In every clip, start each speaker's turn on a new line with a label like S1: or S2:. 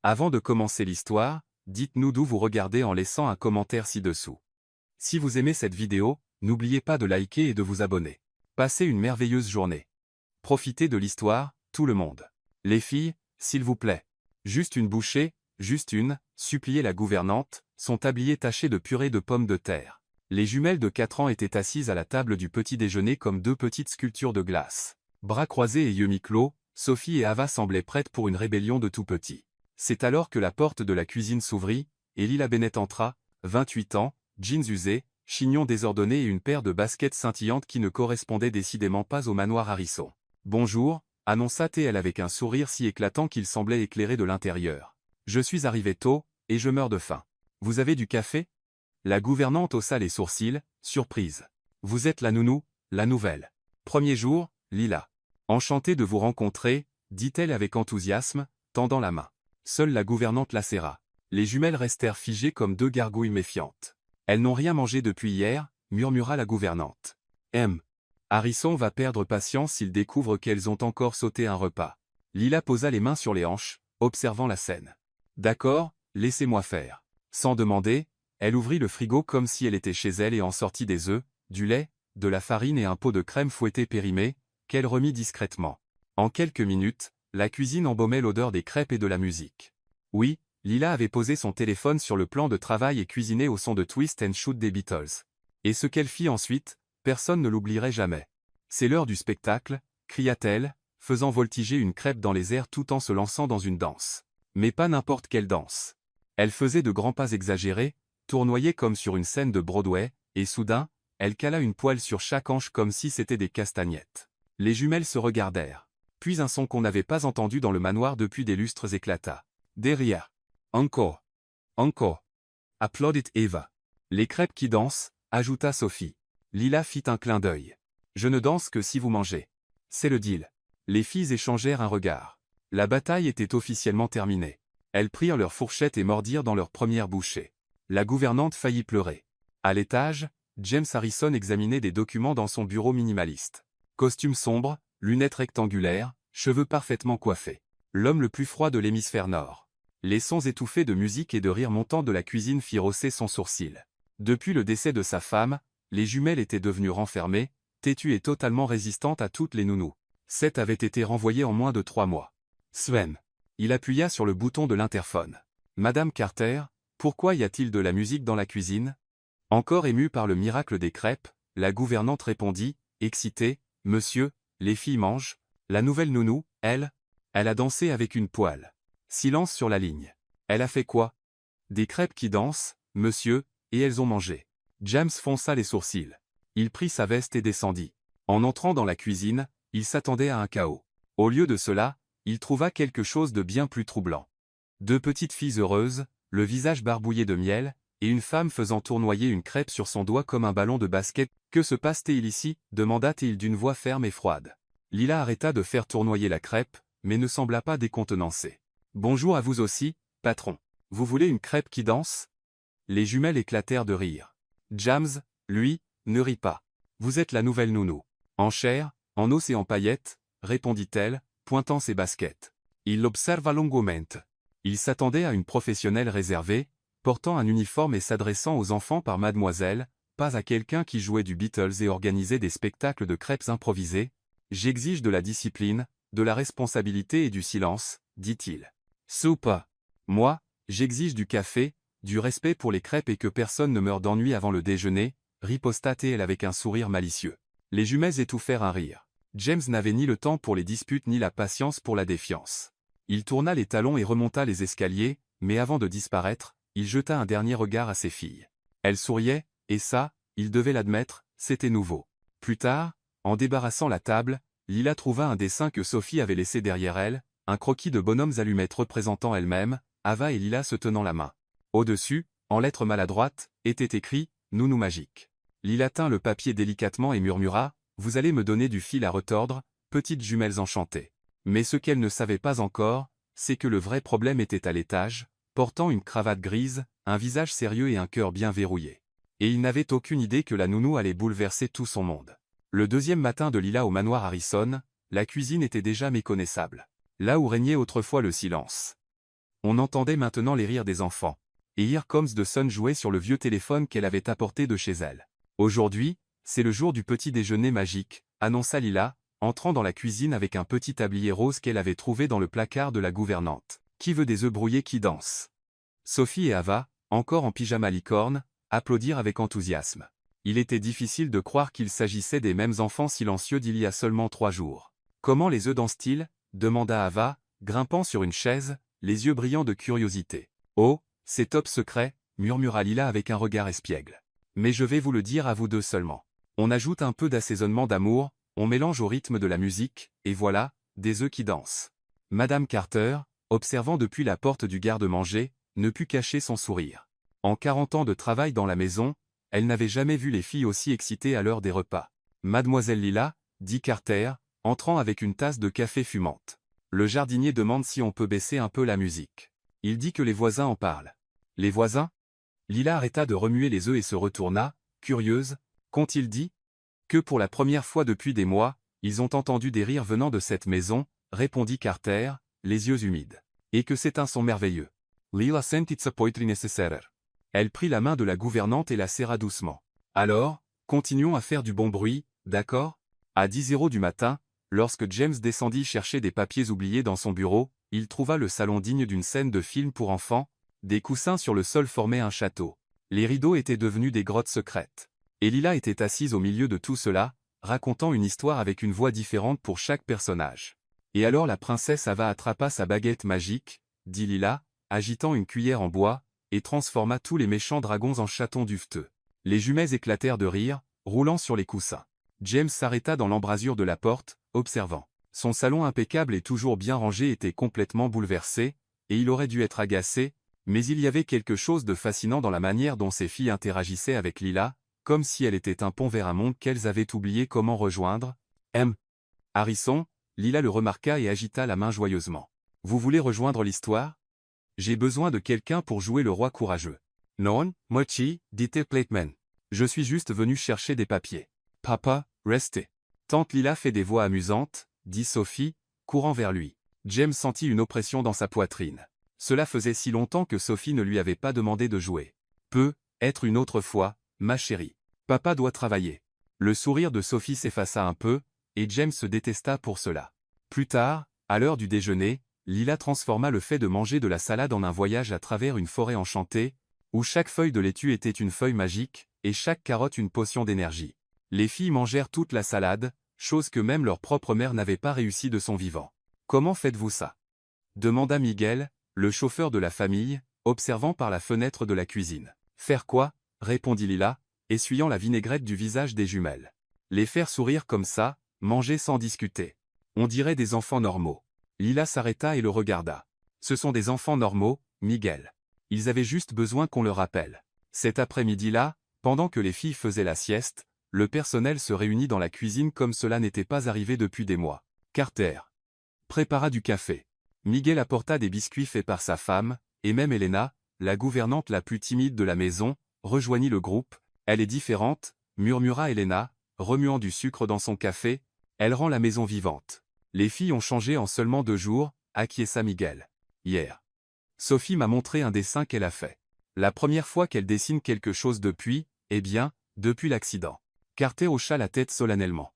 S1: Avant de commencer l'histoire, dites-nous d'où vous regardez en laissant un commentaire ci-dessous. Si vous aimez cette vidéo, n'oubliez pas de liker et de vous abonner. Passez une merveilleuse journée. Profitez de l'histoire, tout le monde. Les filles, s'il vous plaît. Juste une bouchée, juste une, suppliait la gouvernante, son tablier taché de purée de pommes de terre. Les jumelles de 4 ans étaient assises à la table du petit déjeuner comme deux petites sculptures de glace. Bras croisés et yeux mi-clos, Sophie et Ava semblaient prêtes pour une rébellion de tout petit. C'est alors que la porte de la cuisine s'ouvrit, et Lila Bennett entra, 28 ans, jeans usés, chignon désordonné et une paire de baskets scintillantes qui ne correspondaient décidément pas au manoir Harrison. « Bonjour », annonça-t-elle avec un sourire si éclatant qu'il semblait éclairer de l'intérieur. « Je suis arrivée tôt, et je meurs de faim. Vous avez du café ?» La gouvernante haussa les sourcils, surprise. « Vous êtes la nounou, la nouvelle. Premier jour, Lila. Enchantée de vous rencontrer, dit-elle avec enthousiasme, tendant la main. Seule la gouvernante la serra. Les jumelles restèrent figées comme deux gargouilles méfiantes. Elles n'ont rien mangé depuis hier, murmura la gouvernante. Harrison va perdre patience s'il découvre qu'elles ont encore sauté un repas. Lila posa les mains sur les hanches, observant la scène. D'accord, laissez-moi faire. Sans demander, elle ouvrit le frigo comme si elle était chez elle et en sortit des œufs, du lait, de la farine et un pot de crème fouettée périmée, qu'elle remit discrètement. En quelques minutes, la cuisine embaumait l'odeur des crêpes et de la musique. Oui, Lila avait posé son téléphone sur le plan de travail et cuisiné au son de Twist and Shout des Beatles. Et ce qu'elle fit ensuite, personne ne l'oublierait jamais. C'est l'heure du spectacle, cria-t-elle, faisant voltiger une crêpe dans les airs tout en se lançant dans une danse. Mais pas n'importe quelle danse. Elle faisait de grands pas exagérés, tournoyait comme sur une scène de Broadway, et soudain, elle cala une poêle sur chaque hanche comme si c'était des castagnettes. Les jumelles se regardèrent. Puis un son qu'on n'avait pas entendu dans le manoir depuis des lustres éclata. Derrière. Encore. Encore. Applaudit Eva. Les crêpes qui dansent, ajouta Sophie. Lila fit un clin d'œil. Je ne danse que si vous mangez. C'est le deal. Les filles échangèrent un regard. La bataille était officiellement terminée. Elles prirent leurs fourchettes et mordirent dans leur première bouchée. La gouvernante faillit pleurer. À l'étage, James Harrison examinait des documents dans son bureau minimaliste. Costume sombre, lunettes rectangulaires, cheveux parfaitement coiffés. L'homme le plus froid de l'hémisphère nord. Les sons étouffés de musique et de rire montant de la cuisine firent hausser son sourcil. Depuis le décès de sa femme, les jumelles étaient devenues renfermées, têtues et totalement résistantes à toutes les nounous. 7 avaient été renvoyées en moins de 3 mois. Sven. Il appuya sur le bouton de l'interphone. Madame Carter, pourquoi y a-t-il de la musique dans la cuisine? Encore émue par le miracle des crêpes, la gouvernante répondit, excitée, Monsieur, les filles mangent. La nouvelle nounou, elle a dansé avec une poêle. Silence sur la ligne. Elle a fait quoi? Des crêpes qui dansent, monsieur, et elles ont mangé. James fronça les sourcils. Il prit sa veste et descendit. En entrant dans la cuisine, il s'attendait à un chaos. Au lieu de cela, il trouva quelque chose de bien plus troublant. 2 petites filles heureuses, le visage barbouillé de miel, et une femme faisant tournoyer une crêpe sur son doigt comme un ballon de basket. « Que se passe-t-il ici » demanda-t-il d'une voix ferme et froide. Lila arrêta de faire tournoyer la crêpe, mais ne sembla pas décontenancée. « Bonjour à vous aussi, patron. Vous voulez une crêpe qui danse ?» Les jumelles éclatèrent de rire. James, lui, ne rit pas. « Vous êtes la nouvelle nounou. En chair, en os et en paillettes, » répondit-elle, pointant ses baskets. Il l'observa longuement. Il s'attendait à une professionnelle réservée, portant un uniforme et s'adressant aux enfants par mademoiselle, pas à quelqu'un qui jouait du Beatles et organisait des spectacles de crêpes improvisés. « J'exige de la discipline, de la responsabilité et du silence, » dit-il. « Soupa. Moi, j'exige du café, du respect pour les crêpes et que personne ne meure d'ennui avant le déjeuner, » riposta-t-elle avec un sourire malicieux. Les jumelles étouffèrent un rire. James n'avait ni le temps pour les disputes ni la patience pour la défiance. Il tourna les talons et remonta les escaliers, mais avant de disparaître, il jeta un dernier regard à ses filles. Elles souriaient, et ça, il devait l'admettre, c'était nouveau. Plus tard, en débarrassant la table, Lila trouva un dessin que Sophie avait laissé derrière elle, un croquis de bonhommes allumettes représentant elle-même, Ava et Lila se tenant la main. Au-dessus, en lettres maladroites, était écrit « Nounou magique ». Lila tint le papier délicatement et murmura « Vous allez me donner du fil à retordre, petites jumelles enchantées ». Mais ce qu'elle ne savait pas encore, c'est que le vrai problème était à l'étage, portant une cravate grise, un visage sérieux et un cœur bien verrouillé. Et il n'avait aucune idée que la nounou allait bouleverser tout son monde. Le deuxième matin de Lila au manoir Harrison, la cuisine était déjà méconnaissable. Là où régnait autrefois le silence. On entendait maintenant les rires des enfants. Et Here Comes the Sun jouait sur le vieux téléphone qu'elle avait apporté de chez elle. Aujourd'hui, c'est le jour du petit déjeuner magique, annonça Lila, entrant dans la cuisine avec un petit tablier rose qu'elle avait trouvé dans le placard de la gouvernante. Qui veut des œufs brouillés qui dansent? Sophie et Ava, encore en pyjama licorne, applaudirent avec enthousiasme. Il était difficile de croire qu'il s'agissait des mêmes enfants silencieux d'il y a seulement 3 jours. Comment les œufs dansent-ils? Demanda Ava, grimpant sur une chaise, les yeux brillants de curiosité. Oh, c'est top secret, murmura Lila avec un regard espiègle. Mais je vais vous le dire à vous deux seulement. On ajoute un peu d'assaisonnement d'amour, on mélange au rythme de la musique, et voilà, des œufs qui dansent. Madame Carter, observant depuis la porte du garde-manger, ne put cacher son sourire. En 40 ans de travail dans la maison, elle n'avait jamais vu les filles aussi excitées à l'heure des repas. Mademoiselle Lila, dit Carter, entrant avec une tasse de café fumante. Le jardinier demande si on peut baisser un peu la musique. Il dit que les voisins en parlent. Les voisins? Lila arrêta de remuer les œufs et se retourna, curieuse. Qu'ont-ils dit? Que pour la première fois depuis des mois, ils ont entendu des rires venant de cette maison, répondit Carter, les yeux humides. Et que c'est un son merveilleux. Lila sentit sa poetry nécessaire. Elle prit la main de la gouvernante et la serra doucement. Alors, continuons à faire du bon bruit, d'accord? À 10h du matin, lorsque James descendit chercher des papiers oubliés dans son bureau, il trouva le salon digne d'une scène de film pour enfants. Des coussins sur le sol formaient un château. Les rideaux étaient devenus des grottes secrètes. Et Lila était assise au milieu de tout cela, racontant une histoire avec une voix différente pour chaque personnage. Et alors la princesse Ava attrapa sa baguette magique, dit Lila, agitant une cuillère en bois, et transforma tous les méchants dragons en chatons duveteux. Les jumelles éclatèrent de rire, roulant sur les coussins. James s'arrêta dans l'embrasure de la porte, observant. Son salon impeccable et toujours bien rangé était complètement bouleversé, et il aurait dû être agacé, mais il y avait quelque chose de fascinant dans la manière dont ces filles interagissaient avec Lila, comme si elle était un pont vers un monde qu'elles avaient oublié comment rejoindre. Harrison, Lila le remarqua et agita la main joyeusement. Vous voulez rejoindre l'histoire? J'ai besoin de quelqu'un pour jouer le roi courageux. Non, Mochi, dit Plateman. Je suis juste venu chercher des papiers. Papa, restez. Tante Lila fait des voix amusantes, dit Sophie, courant vers lui. James sentit une oppression dans sa poitrine. Cela faisait si longtemps que Sophie ne lui avait pas demandé de jouer. Peut-être une autre fois, ma chérie. Papa doit travailler. Le sourire de Sophie s'effaça un peu, et James se détesta pour cela. Plus tard, à l'heure du déjeuner, Lila transforma le fait de manger de la salade en un voyage à travers une forêt enchantée, où chaque feuille de laitue était une feuille magique, et chaque carotte une potion d'énergie. Les filles mangèrent toute la salade, chose que même leur propre mère n'avait pas réussi de son vivant. Comment faites-vous ça? Demanda Miguel, le chauffeur de la famille, observant par la fenêtre de la cuisine. Faire quoi? Répondit Lila, essuyant la vinaigrette du visage des jumelles. Les faire sourire comme ça, manger sans discuter. On dirait des enfants normaux. Lila s'arrêta et le regarda. Ce sont des enfants normaux, Miguel. Ils avaient juste besoin qu'on leur rappelle. Cet après-midi-là, pendant que les filles faisaient la sieste, le personnel se réunit dans la cuisine comme cela n'était pas arrivé depuis des mois. Carter prépara du café. Miguel apporta des biscuits faits par sa femme, et même Elena, la gouvernante la plus timide de la maison, rejoignit le groupe. Elle est différente, murmura Elena, remuant du sucre dans son café. Elle rend la maison vivante. Les filles ont changé en seulement 2 jours, acquiesça Miguel. Hier. Sophie m'a montré un dessin qu'elle a fait. La première fois qu'elle dessine quelque chose depuis, eh bien, depuis l'accident. Carter hocha la tête solennellement.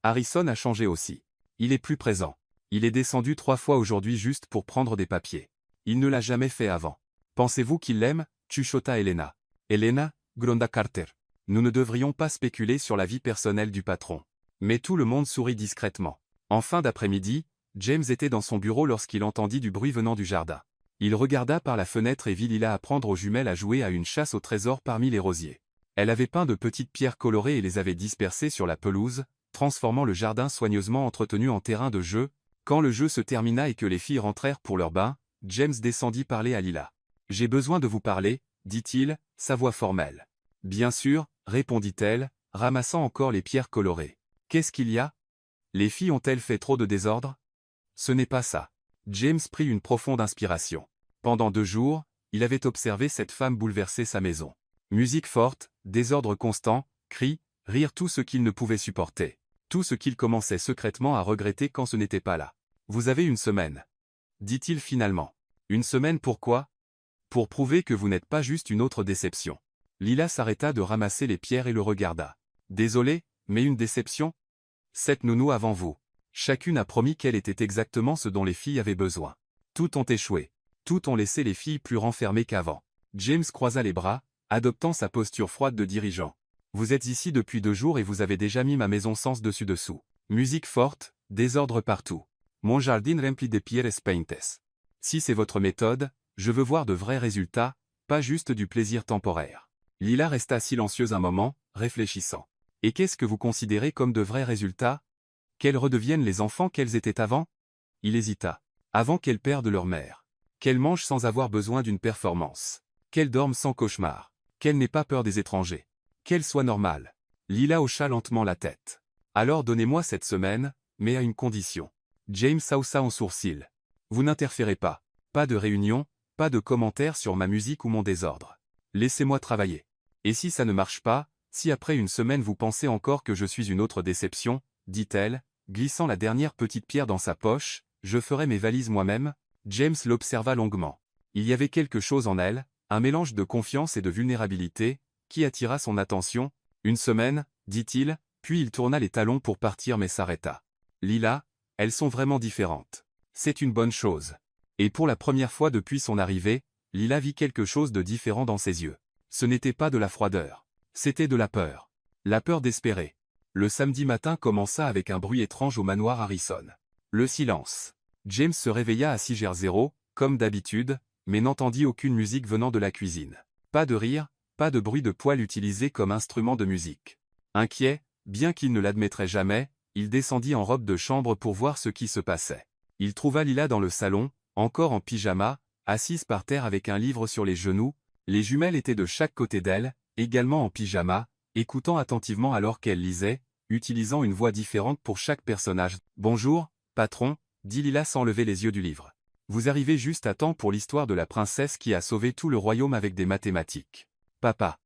S1: Harrison a changé aussi. Il est plus présent. Il est descendu 3 fois aujourd'hui juste pour prendre des papiers. Il ne l'a jamais fait avant. Pensez-vous qu'il l'aime? Chuchota Elena. Elena, gronda Carter. Nous ne devrions pas spéculer sur la vie personnelle du patron. Mais tout le monde sourit discrètement. En fin d'après-midi, James était dans son bureau lorsqu'il entendit du bruit venant du jardin. Il regarda par la fenêtre et vit Lila apprendre aux jumelles à jouer à une chasse au trésor parmi les rosiers. Elle avait peint de petites pierres colorées et les avait dispersées sur la pelouse, transformant le jardin soigneusement entretenu en terrain de jeu. Quand le jeu se termina et que les filles rentrèrent pour leur bain, James descendit parler à Lila. « J'ai besoin de vous parler, dit-il, sa voix formelle. « Bien sûr, répondit-elle, ramassant encore les pierres colorées. « Qu'est-ce qu'il y a? Les filles ont-elles fait trop de désordre? » Ce n'est pas ça. James prit une profonde inspiration. Pendant 2 jours, il avait observé cette femme bouleverser sa maison. Musique forte, désordre constant, cris, rire, tout ce qu'il ne pouvait supporter. Tout ce qu'il commençait secrètement à regretter quand ce n'était pas là. « Vous avez une semaine. » dit-il finalement. Une semaine pourquoi? Pour prouver que vous n'êtes pas juste une autre déception. Lila s'arrêta de ramasser les pierres et le regarda. Désolé, mais une déception? 7 nounous avant vous. Chacune a promis qu'elle était exactement ce dont les filles avaient besoin. Toutes ont échoué. Toutes ont laissé les filles plus renfermées qu'avant. James croisa les bras, adoptant sa posture froide de dirigeant. Vous êtes ici depuis 2 jours et vous avez déjà mis ma maison sens dessus-dessous. Musique forte, désordre partout. Mon jardin rempli de pierres peintes. Si c'est votre méthode, je veux voir de vrais résultats, pas juste du plaisir temporaire. Lila resta silencieuse un moment, réfléchissant. Et qu'est-ce que vous considérez comme de vrais résultats? Qu'elles redeviennent les enfants qu'elles étaient avant? Il hésita. Avant qu'elles perdent leur mère. Qu'elles mangent sans avoir besoin d'une performance. Qu'elles dorment sans cauchemar. Qu'elles n'aient pas peur des étrangers. Qu'elles soient normales. Lila hocha lentement la tête. Alors donnez-moi cette semaine, mais à une condition. James haussa en sourcil. Vous n'interférez pas. Pas de réunion, pas de commentaires sur ma musique ou mon désordre. Laissez-moi travailler. Et si ça ne marche pas, si après une semaine vous pensez encore que je suis une autre déception, dit-elle, glissant la dernière petite pierre dans sa poche, je ferai mes valises moi-même. James l'observa longuement. Il y avait quelque chose en elle, un mélange de confiance et de vulnérabilité, qui attira son attention. Une semaine, dit-il, puis il tourna les talons pour partir mais s'arrêta. Lila, elles sont vraiment différentes. C'est une bonne chose. Et pour la première fois depuis son arrivée, Lila vit quelque chose de différent dans ses yeux. Ce n'était pas de la froideur. C'était de la peur. La peur d'espérer. Le samedi matin commença avec un bruit étrange au manoir Harrison. Le silence. James se réveilla à 6h00, comme d'habitude, mais n'entendit aucune musique venant de la cuisine. Pas de rire, pas de bruit de poêle utilisé comme instrument de musique. Inquiet, bien qu'il ne l'admettrait jamais, il descendit en robe de chambre pour voir ce qui se passait. Il trouva Lila dans le salon, encore en pyjama, assise par terre avec un livre sur les genoux. Les jumelles étaient de chaque côté d'elle, également en pyjama, écoutant attentivement alors qu'elle lisait, utilisant une voix différente pour chaque personnage. « Bonjour, patron », dit Lila sans lever les yeux du livre. « Vous arrivez juste à temps pour l'histoire de la princesse qui a sauvé tout le royaume avec des mathématiques. Papa. »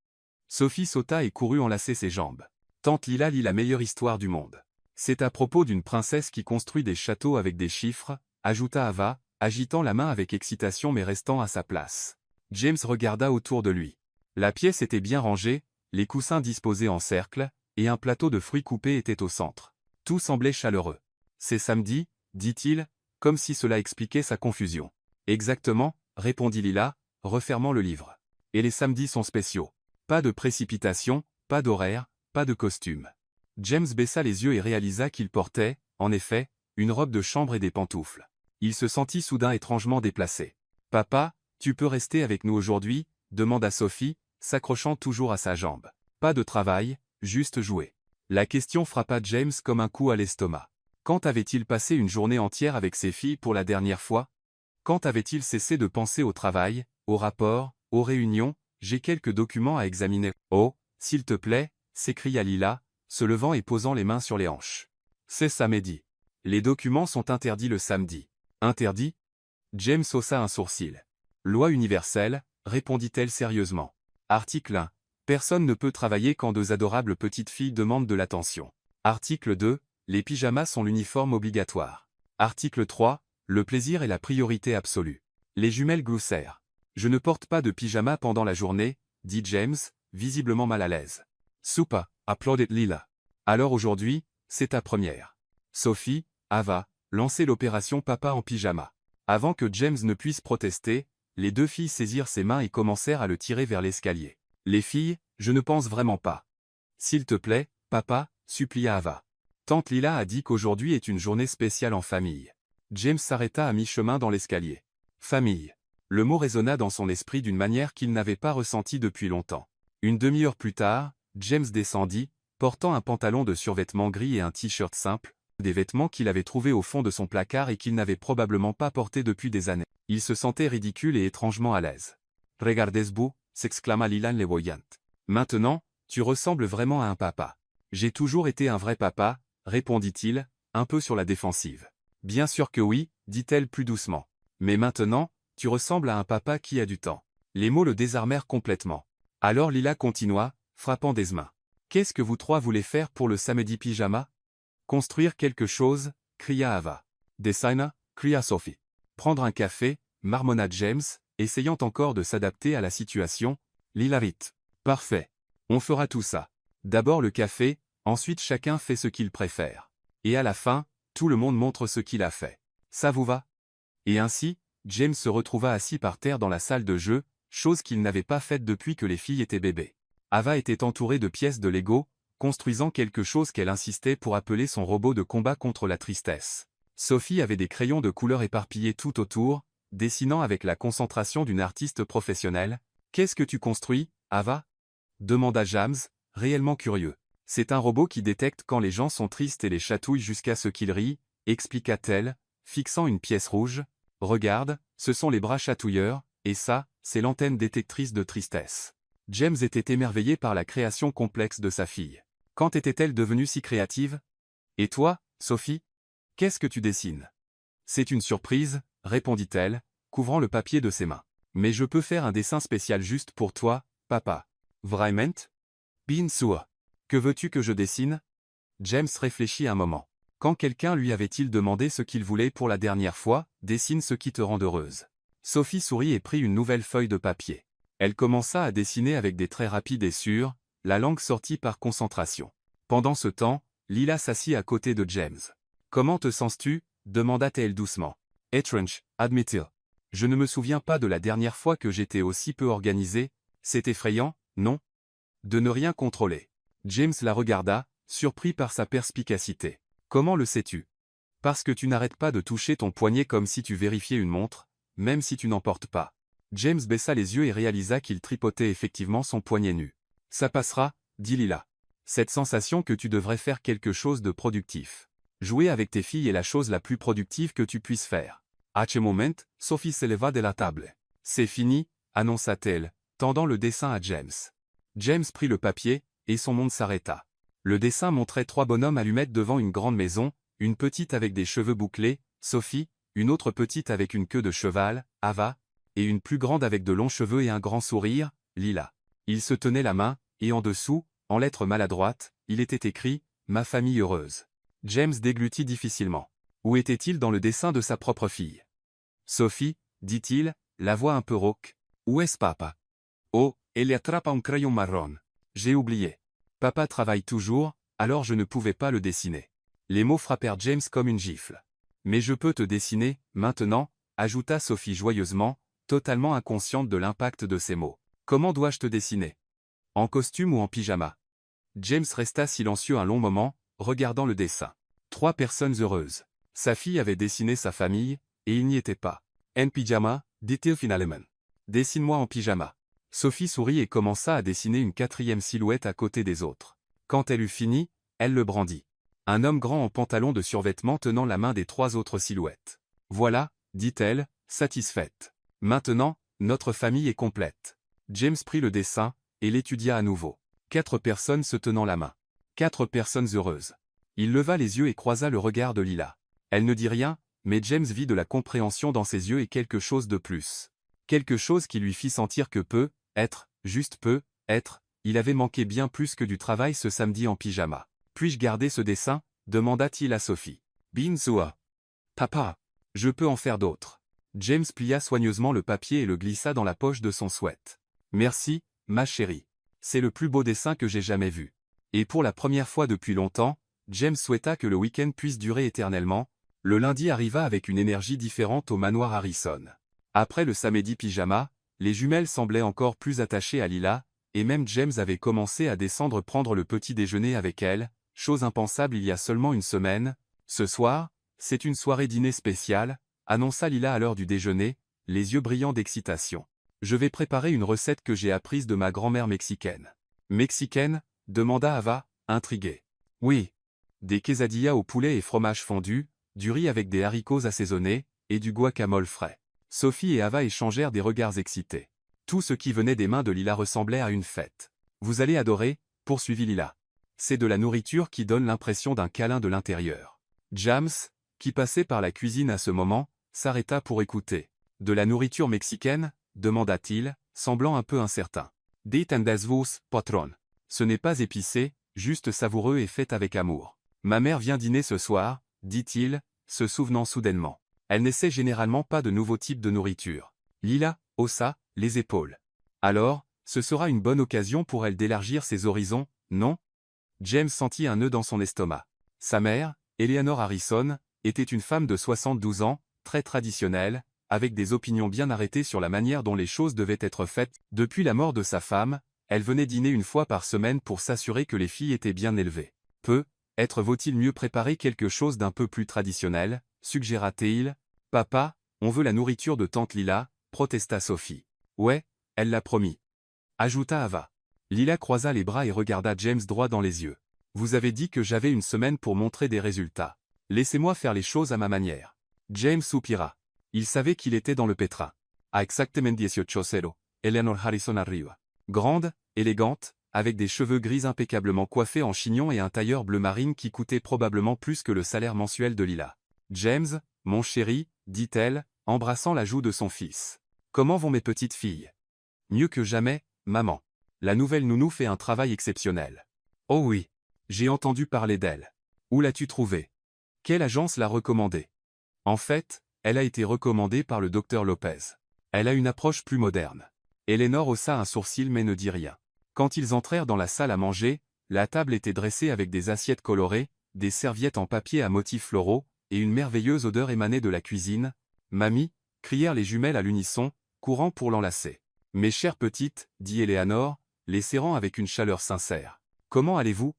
S1: Sophie sauta et courut enlacer ses jambes. Tante Lila lit la meilleure histoire du monde. C'est à propos d'une princesse qui construit des châteaux avec des chiffres, ajouta Ava, agitant la main avec excitation mais restant à sa place. James regarda autour de lui. La pièce était bien rangée, les coussins disposés en cercle, et un plateau de fruits coupés était au centre. Tout semblait chaleureux. C'est samedi, dit-il, comme si cela expliquait sa confusion. Exactement, répondit Lila, refermant le livre. Et les samedis sont spéciaux. Pas de précipitation, pas d'horaire, pas de costume. James baissa les yeux et réalisa qu'il portait, en effet, une robe de chambre et des pantoufles. Il se sentit soudain étrangement déplacé. « Papa, tu peux rester avec nous aujourd'hui ?» demanda Sophie, s'accrochant toujours à sa jambe. Pas de travail, juste jouer. La question frappa James comme un coup à l'estomac. Quand avait-il passé une journée entière avec ses filles pour la dernière fois? Quand avait-il cessé de penser au travail, aux rapports, aux réunions? J'ai quelques documents à examiner. Oh, s'il te plaît, s'écria Lila, se levant et posant les mains sur les hanches. C'est samedi. Les documents sont interdits le samedi. Interdits? James haussa un sourcil. Loi universelle, répondit-elle sérieusement. Article 1. Personne ne peut travailler quand 2 adorables petites filles demandent de l'attention. Article 2. Les pyjamas sont l'uniforme obligatoire. Article 3. Le plaisir est la priorité absolue. Les jumelles gloussèrent. Je ne porte pas de pyjama pendant la journée, dit James, visiblement mal à l'aise. Soupa, applaudit Lila. Alors aujourd'hui, c'est ta première. Sophie, Ava, lancez l'opération papa en pyjama. Avant que James ne puisse protester, les 2 filles saisirent ses mains et commencèrent à le tirer vers l'escalier. Les filles, je ne pense vraiment pas. S'il te plaît, papa, supplia Ava. Tante Lila a dit qu'aujourd'hui est une journée spéciale en famille. James s'arrêta à mi-chemin dans l'escalier. Famille. Le mot résonna dans son esprit d'une manière qu'il n'avait pas ressentie depuis longtemps. Une demi-heure plus tard, James descendit, portant un pantalon de survêtement gris et un t-shirt simple, des vêtements qu'il avait trouvés au fond de son placard et qu'il n'avait probablement pas portés depuis des années. Il se sentait ridicule et étrangement à l'aise. « Regardez-vous » s'exclama Lilan Levoyante. « Maintenant, tu ressembles vraiment à un papa. »« J'ai toujours été un vrai papa » répondit-il, un peu sur la défensive. « Bien sûr que oui, dit-elle plus doucement. Mais maintenant, tu ressembles à un papa qui a du temps. » Les mots le désarmèrent complètement. Alors Lila continua, frappant des mains. « Qu'est-ce que vous 3 voulez faire pour le samedi pyjama ?»« Construire quelque chose » cria Ava. « Designer » cria Sophie. « Prendre un café » marmonna James, essayant encore de s'adapter à la situation. Lila rit. Parfait. On fera tout ça. D'abord le café, ensuite chacun fait ce qu'il préfère. Et à la fin, tout le monde montre ce qu'il a fait. Ça vous va? Et ainsi, James se retrouva assis par terre dans la salle de jeu, chose qu'il n'avait pas faite depuis que les filles étaient bébés. Ava était entourée de pièces de Lego, construisant quelque chose qu'elle insistait pour appeler son robot de combat contre la tristesse. Sophie avait des crayons de couleur éparpillés tout autour, dessinant avec la concentration d'une artiste professionnelle. « Qu'est-ce que tu construis, Ava ?» demanda James, réellement curieux. « C'est un robot qui détecte quand les gens sont tristes et les chatouille jusqu'à ce qu'ils rient, expliqua-t-elle, fixant une pièce rouge. « Regarde, ce sont les bras chatouilleurs, et ça, c'est l'antenne détectrice de tristesse. » James était émerveillé par la création complexe de sa fille. Quand était-elle devenue si créative? Et toi, Sophie? Qu'est-ce que tu dessines? C'est une surprise, répondit-elle, couvrant le papier de ses mains. Mais je peux faire un dessin spécial juste pour toi, papa. Vraiment? Bien sûr. Que veux-tu que je dessine? James réfléchit un moment. Quand quelqu'un lui avait-il demandé ce qu'il voulait pour la dernière fois? Dessine ce qui te rend heureuse. Sophie sourit et prit une nouvelle feuille de papier. Elle commença à dessiner avec des traits rapides et sûrs, la langue sortie par concentration. Pendant ce temps, Lila s'assit à côté de James. « Comment te sens-tu » demanda-t-elle doucement. « Étrange, admit-il. Je ne me souviens pas de la dernière fois que j'étais aussi peu organisé. C'est effrayant, non? De ne rien contrôler. » James la regarda, surpris par sa perspicacité. « Comment le sais-tu? Parce que tu n'arrêtes pas de toucher ton poignet comme si tu vérifiais une montre, même si tu n'en portes pas. » James baissa les yeux et réalisa qu'il tripotait effectivement son poignet nu. « Ça passera, » dit Lila. « Cette sensation que tu devrais faire quelque chose de productif. Jouer avec tes filles est la chose la plus productive que tu puisses faire. » À ce moment, Sophie s'éleva de la table. « C'est fini, » annonça-t-elle, tendant le dessin à James. James prit le papier, et son monde s'arrêta. Le dessin montrait 3 bonhommes allumettes devant une grande maison, une petite avec des cheveux bouclés, Sophie, une autre petite avec une queue de cheval, Ava, et une plus grande avec de longs cheveux et un grand sourire, Lila. Ils se tenaient la main, et en dessous, en lettres maladroites, il était écrit « Ma famille heureuse ». James déglutit difficilement. Où était-il dans le dessin de sa propre fille? Sophie, dit-il, la voix un peu rauque. Où est-ce papa? Oh, elle attrape un crayon marron. J'ai oublié. Papa travaille toujours, alors je ne pouvais pas le dessiner. Les mots frappèrent James comme une gifle. Mais je peux te dessiner, maintenant, ajouta Sophie joyeusement, totalement inconsciente de l'impact de ces mots. Comment dois-je te dessiner? En costume ou en pyjama? James resta silencieux un long moment, regardant le dessin. 3 personnes heureuses. Sa fille avait dessiné sa famille, et il n'y était pas. En pyjama, dit-il finalement. Dessine-moi en pyjama. Sophie sourit et commença à dessiner une 4e silhouette à côté des autres. Quand elle eut fini, elle le brandit. Un homme grand en pantalon de survêtement tenant la main des 3 autres silhouettes. Voilà, dit-elle, satisfaite. Maintenant, notre famille est complète. James prit le dessin, et l'étudia à nouveau. 4 personnes se tenant la main. 4 personnes heureuses. Il leva les yeux et croisa le regard de Lila. Elle ne dit rien, mais James vit de la compréhension dans ses yeux et quelque chose de plus. Quelque chose qui lui fit sentir que juste peut, être, il avait manqué bien plus que du travail ce samedi en pyjama. Puis-je garder ce dessin? Demanda-t-il à Sophie. Bien sûr. Papa, je peux en faire d'autres. James plia soigneusement le papier et le glissa dans la poche de son sweat. Merci, ma chérie. C'est le plus beau dessin que j'ai jamais vu. Et pour la première fois depuis longtemps, James souhaita que le week-end puisse durer éternellement. Le lundi arriva avec une énergie différente au manoir Harrison. Après le samedi pyjama, les jumelles semblaient encore plus attachées à Lila, et même James avait commencé à descendre prendre le petit déjeuner avec elle, chose impensable il y a seulement une semaine. Ce soir, c'est une soirée dîner spéciale, annonça Lila à l'heure du déjeuner, les yeux brillants d'excitation. Je vais préparer une recette que j'ai apprise de ma grand-mère mexicaine. Mexicaine? Demanda Ava, intriguée. Oui. Des quesadillas au poulet et fromage fondu, du riz avec des haricots assaisonnés, et du guacamole frais. Sophie et Ava échangèrent des regards excités. Tout ce qui venait des mains de Lila ressemblait à une fête. Vous allez adorer, poursuivit Lila. C'est de la nourriture qui donne l'impression d'un câlin de l'intérieur. James, qui passait par la cuisine à ce moment, s'arrêta pour écouter. De la nourriture mexicaine? Demanda-t-il, semblant un peu incertain. Dit vos, patron. Ce n'est pas épicé, juste savoureux et fait avec amour. Ma mère vient dîner ce soir, dit-il, se souvenant soudainement. Elle n'essaie généralement pas de nouveaux types de nourriture. Lila haussa les épaules. Alors, ce sera une bonne occasion pour elle d'élargir ses horizons, non? James sentit un nœud dans son estomac. Sa mère, Eleanor Harrison, était une femme de 72 ans, très traditionnelle, avec des opinions bien arrêtées sur la manière dont les choses devaient être faites. Depuis la mort de sa femme, elle venait dîner une fois par semaine pour s'assurer que les filles étaient bien élevées. Peut-être vaut-il mieux préparer quelque chose d'un peu plus traditionnel, suggéra-t-il. Papa, on veut la nourriture de tante Lila, protesta Sophie. Ouais, elle l'a promis, ajouta Ava. Lila croisa les bras et regarda James droit dans les yeux. Vous avez dit que j'avais une semaine pour montrer des résultats. Laissez-moi faire les choses à ma manière. James soupira. Il savait qu'il était dans le pétrin. À exactement 18:00, Eleanor Harrison arriva. Grande, élégante, avec des cheveux gris impeccablement coiffés en chignon et un tailleur bleu marine qui coûtait probablement plus que le salaire mensuel de Lila. James, mon chéri, dit-elle, embrassant la joue de son fils. Comment vont mes petites filles? Mieux que jamais, maman. La nouvelle nounou fait un travail exceptionnel. Oh oui. J'ai entendu parler d'elle. Où l'as-tu trouvée? Quelle agence l'a recommandée? En fait, elle a été recommandée par le docteur Lopez. Elle a une approche plus moderne. Eleanor haussa un sourcil mais ne dit rien. Quand ils entrèrent dans la salle à manger, la table était dressée avec des assiettes colorées, des serviettes en papier à motifs floraux, et une merveilleuse odeur émanait de la cuisine. Mamie, crièrent les jumelles à l'unisson, courant pour l'enlacer. Mes chères petites, dit Eleanor, les serrant avec une chaleur sincère. Comment allez-vous?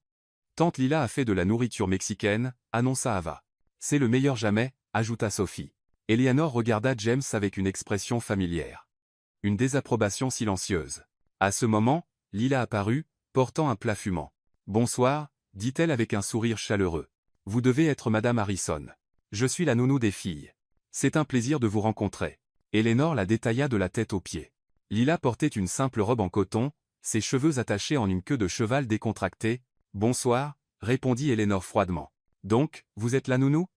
S1: Tante Lila a fait de la nourriture mexicaine, annonça Ava. C'est le meilleur jamais, ajouta Sophie. Eleanor regarda James avec une expression familière. Une désapprobation silencieuse. À ce moment, Lila apparut, portant un plat fumant. Bonsoir, dit-elle avec un sourire chaleureux. Vous devez être Madame Harrison. Je suis la nounou des filles. C'est un plaisir de vous rencontrer. Eleanor la détailla de la tête aux pieds. Lila portait une simple robe en coton, ses cheveux attachés en une queue de cheval décontractée. Bonsoir, répondit Eleanor froidement. Donc, vous êtes la nounou?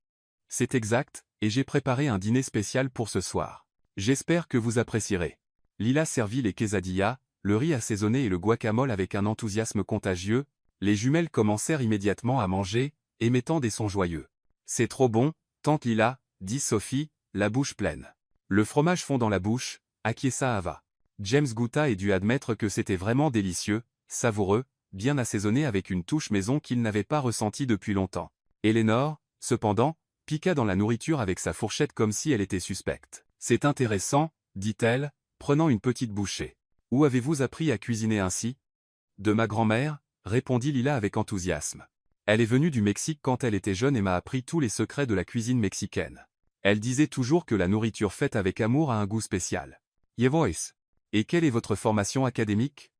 S1: C'est exact, et j'ai préparé un dîner spécial pour ce soir. J'espère que vous apprécierez. Lila servit les quesadillas, le riz assaisonné et le guacamole avec un enthousiasme contagieux. Les jumelles commencèrent immédiatement à manger, émettant des sons joyeux. C'est trop bon, tante Lila, dit Sophie, la bouche pleine. Le fromage fond dans la bouche, acquiesça Ava. James goûta et dut admettre que c'était vraiment délicieux, savoureux, bien assaisonné avec une touche maison qu'il n'avait pas ressentie depuis longtemps. Eleanor, cependant, piqua dans la nourriture avec sa fourchette comme si elle était suspecte. C'est intéressant, dit-elle, prenant une petite bouchée. Où avez-vous appris à cuisiner ainsi? De ma grand-mère, répondit Lila avec enthousiasme. Elle est venue du Mexique quand elle était jeune et m'a appris tous les secrets de la cuisine mexicaine. Elle disait toujours que la nourriture faite avec amour a un goût spécial. Yevois. Et quelle est votre formation académique?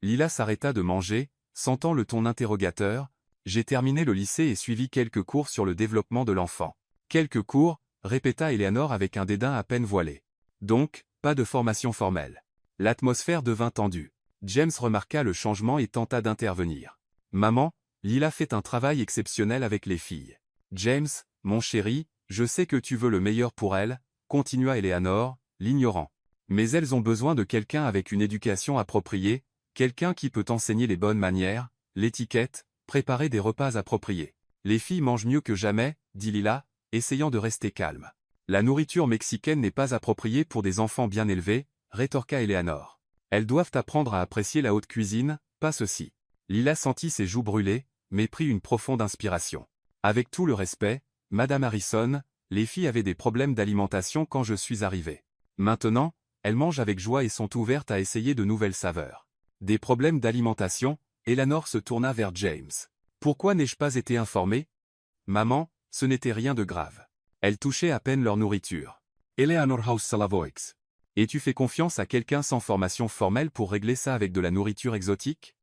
S1: Lila s'arrêta de manger, sentant le ton interrogateur. J'ai terminé le lycée et suivi quelques cours sur le développement de l'enfant. Quelques cours, répéta Eleanor avec un dédain à peine voilé. Donc, pas de formation formelle. L'atmosphère devint tendue. James remarqua le changement et tenta d'intervenir. Maman, Lila fait un travail exceptionnel avec les filles. James, mon chéri, je sais que tu veux le meilleur pour elles, continua Eleanor, l'ignorant. Mais elles ont besoin de quelqu'un avec une éducation appropriée, quelqu'un qui peut enseigner les bonnes manières, l'étiquette, préparer des repas appropriés. Les filles mangent mieux que jamais, dit Lila, essayant de rester calme. La nourriture mexicaine n'est pas appropriée pour des enfants bien élevés, rétorqua Eleanor. Elles doivent apprendre à apprécier la haute cuisine, pas ceci. Lila sentit ses joues brûler, mais prit une profonde inspiration. Avec tout le respect, Madame Harrison, les filles avaient des problèmes d'alimentation quand je suis arrivé. Maintenant, elles mangent avec joie et sont ouvertes à essayer de nouvelles saveurs. Des problèmes d'alimentation? Eleanor se tourna vers James. Pourquoi n'ai-je pas été informée? Maman, ce n'était rien de grave. Elles touchaient à peine leur nourriture. Eleanor House. Et tu fais confiance à quelqu'un sans formation formelle pour régler ça avec de la nourriture exotique?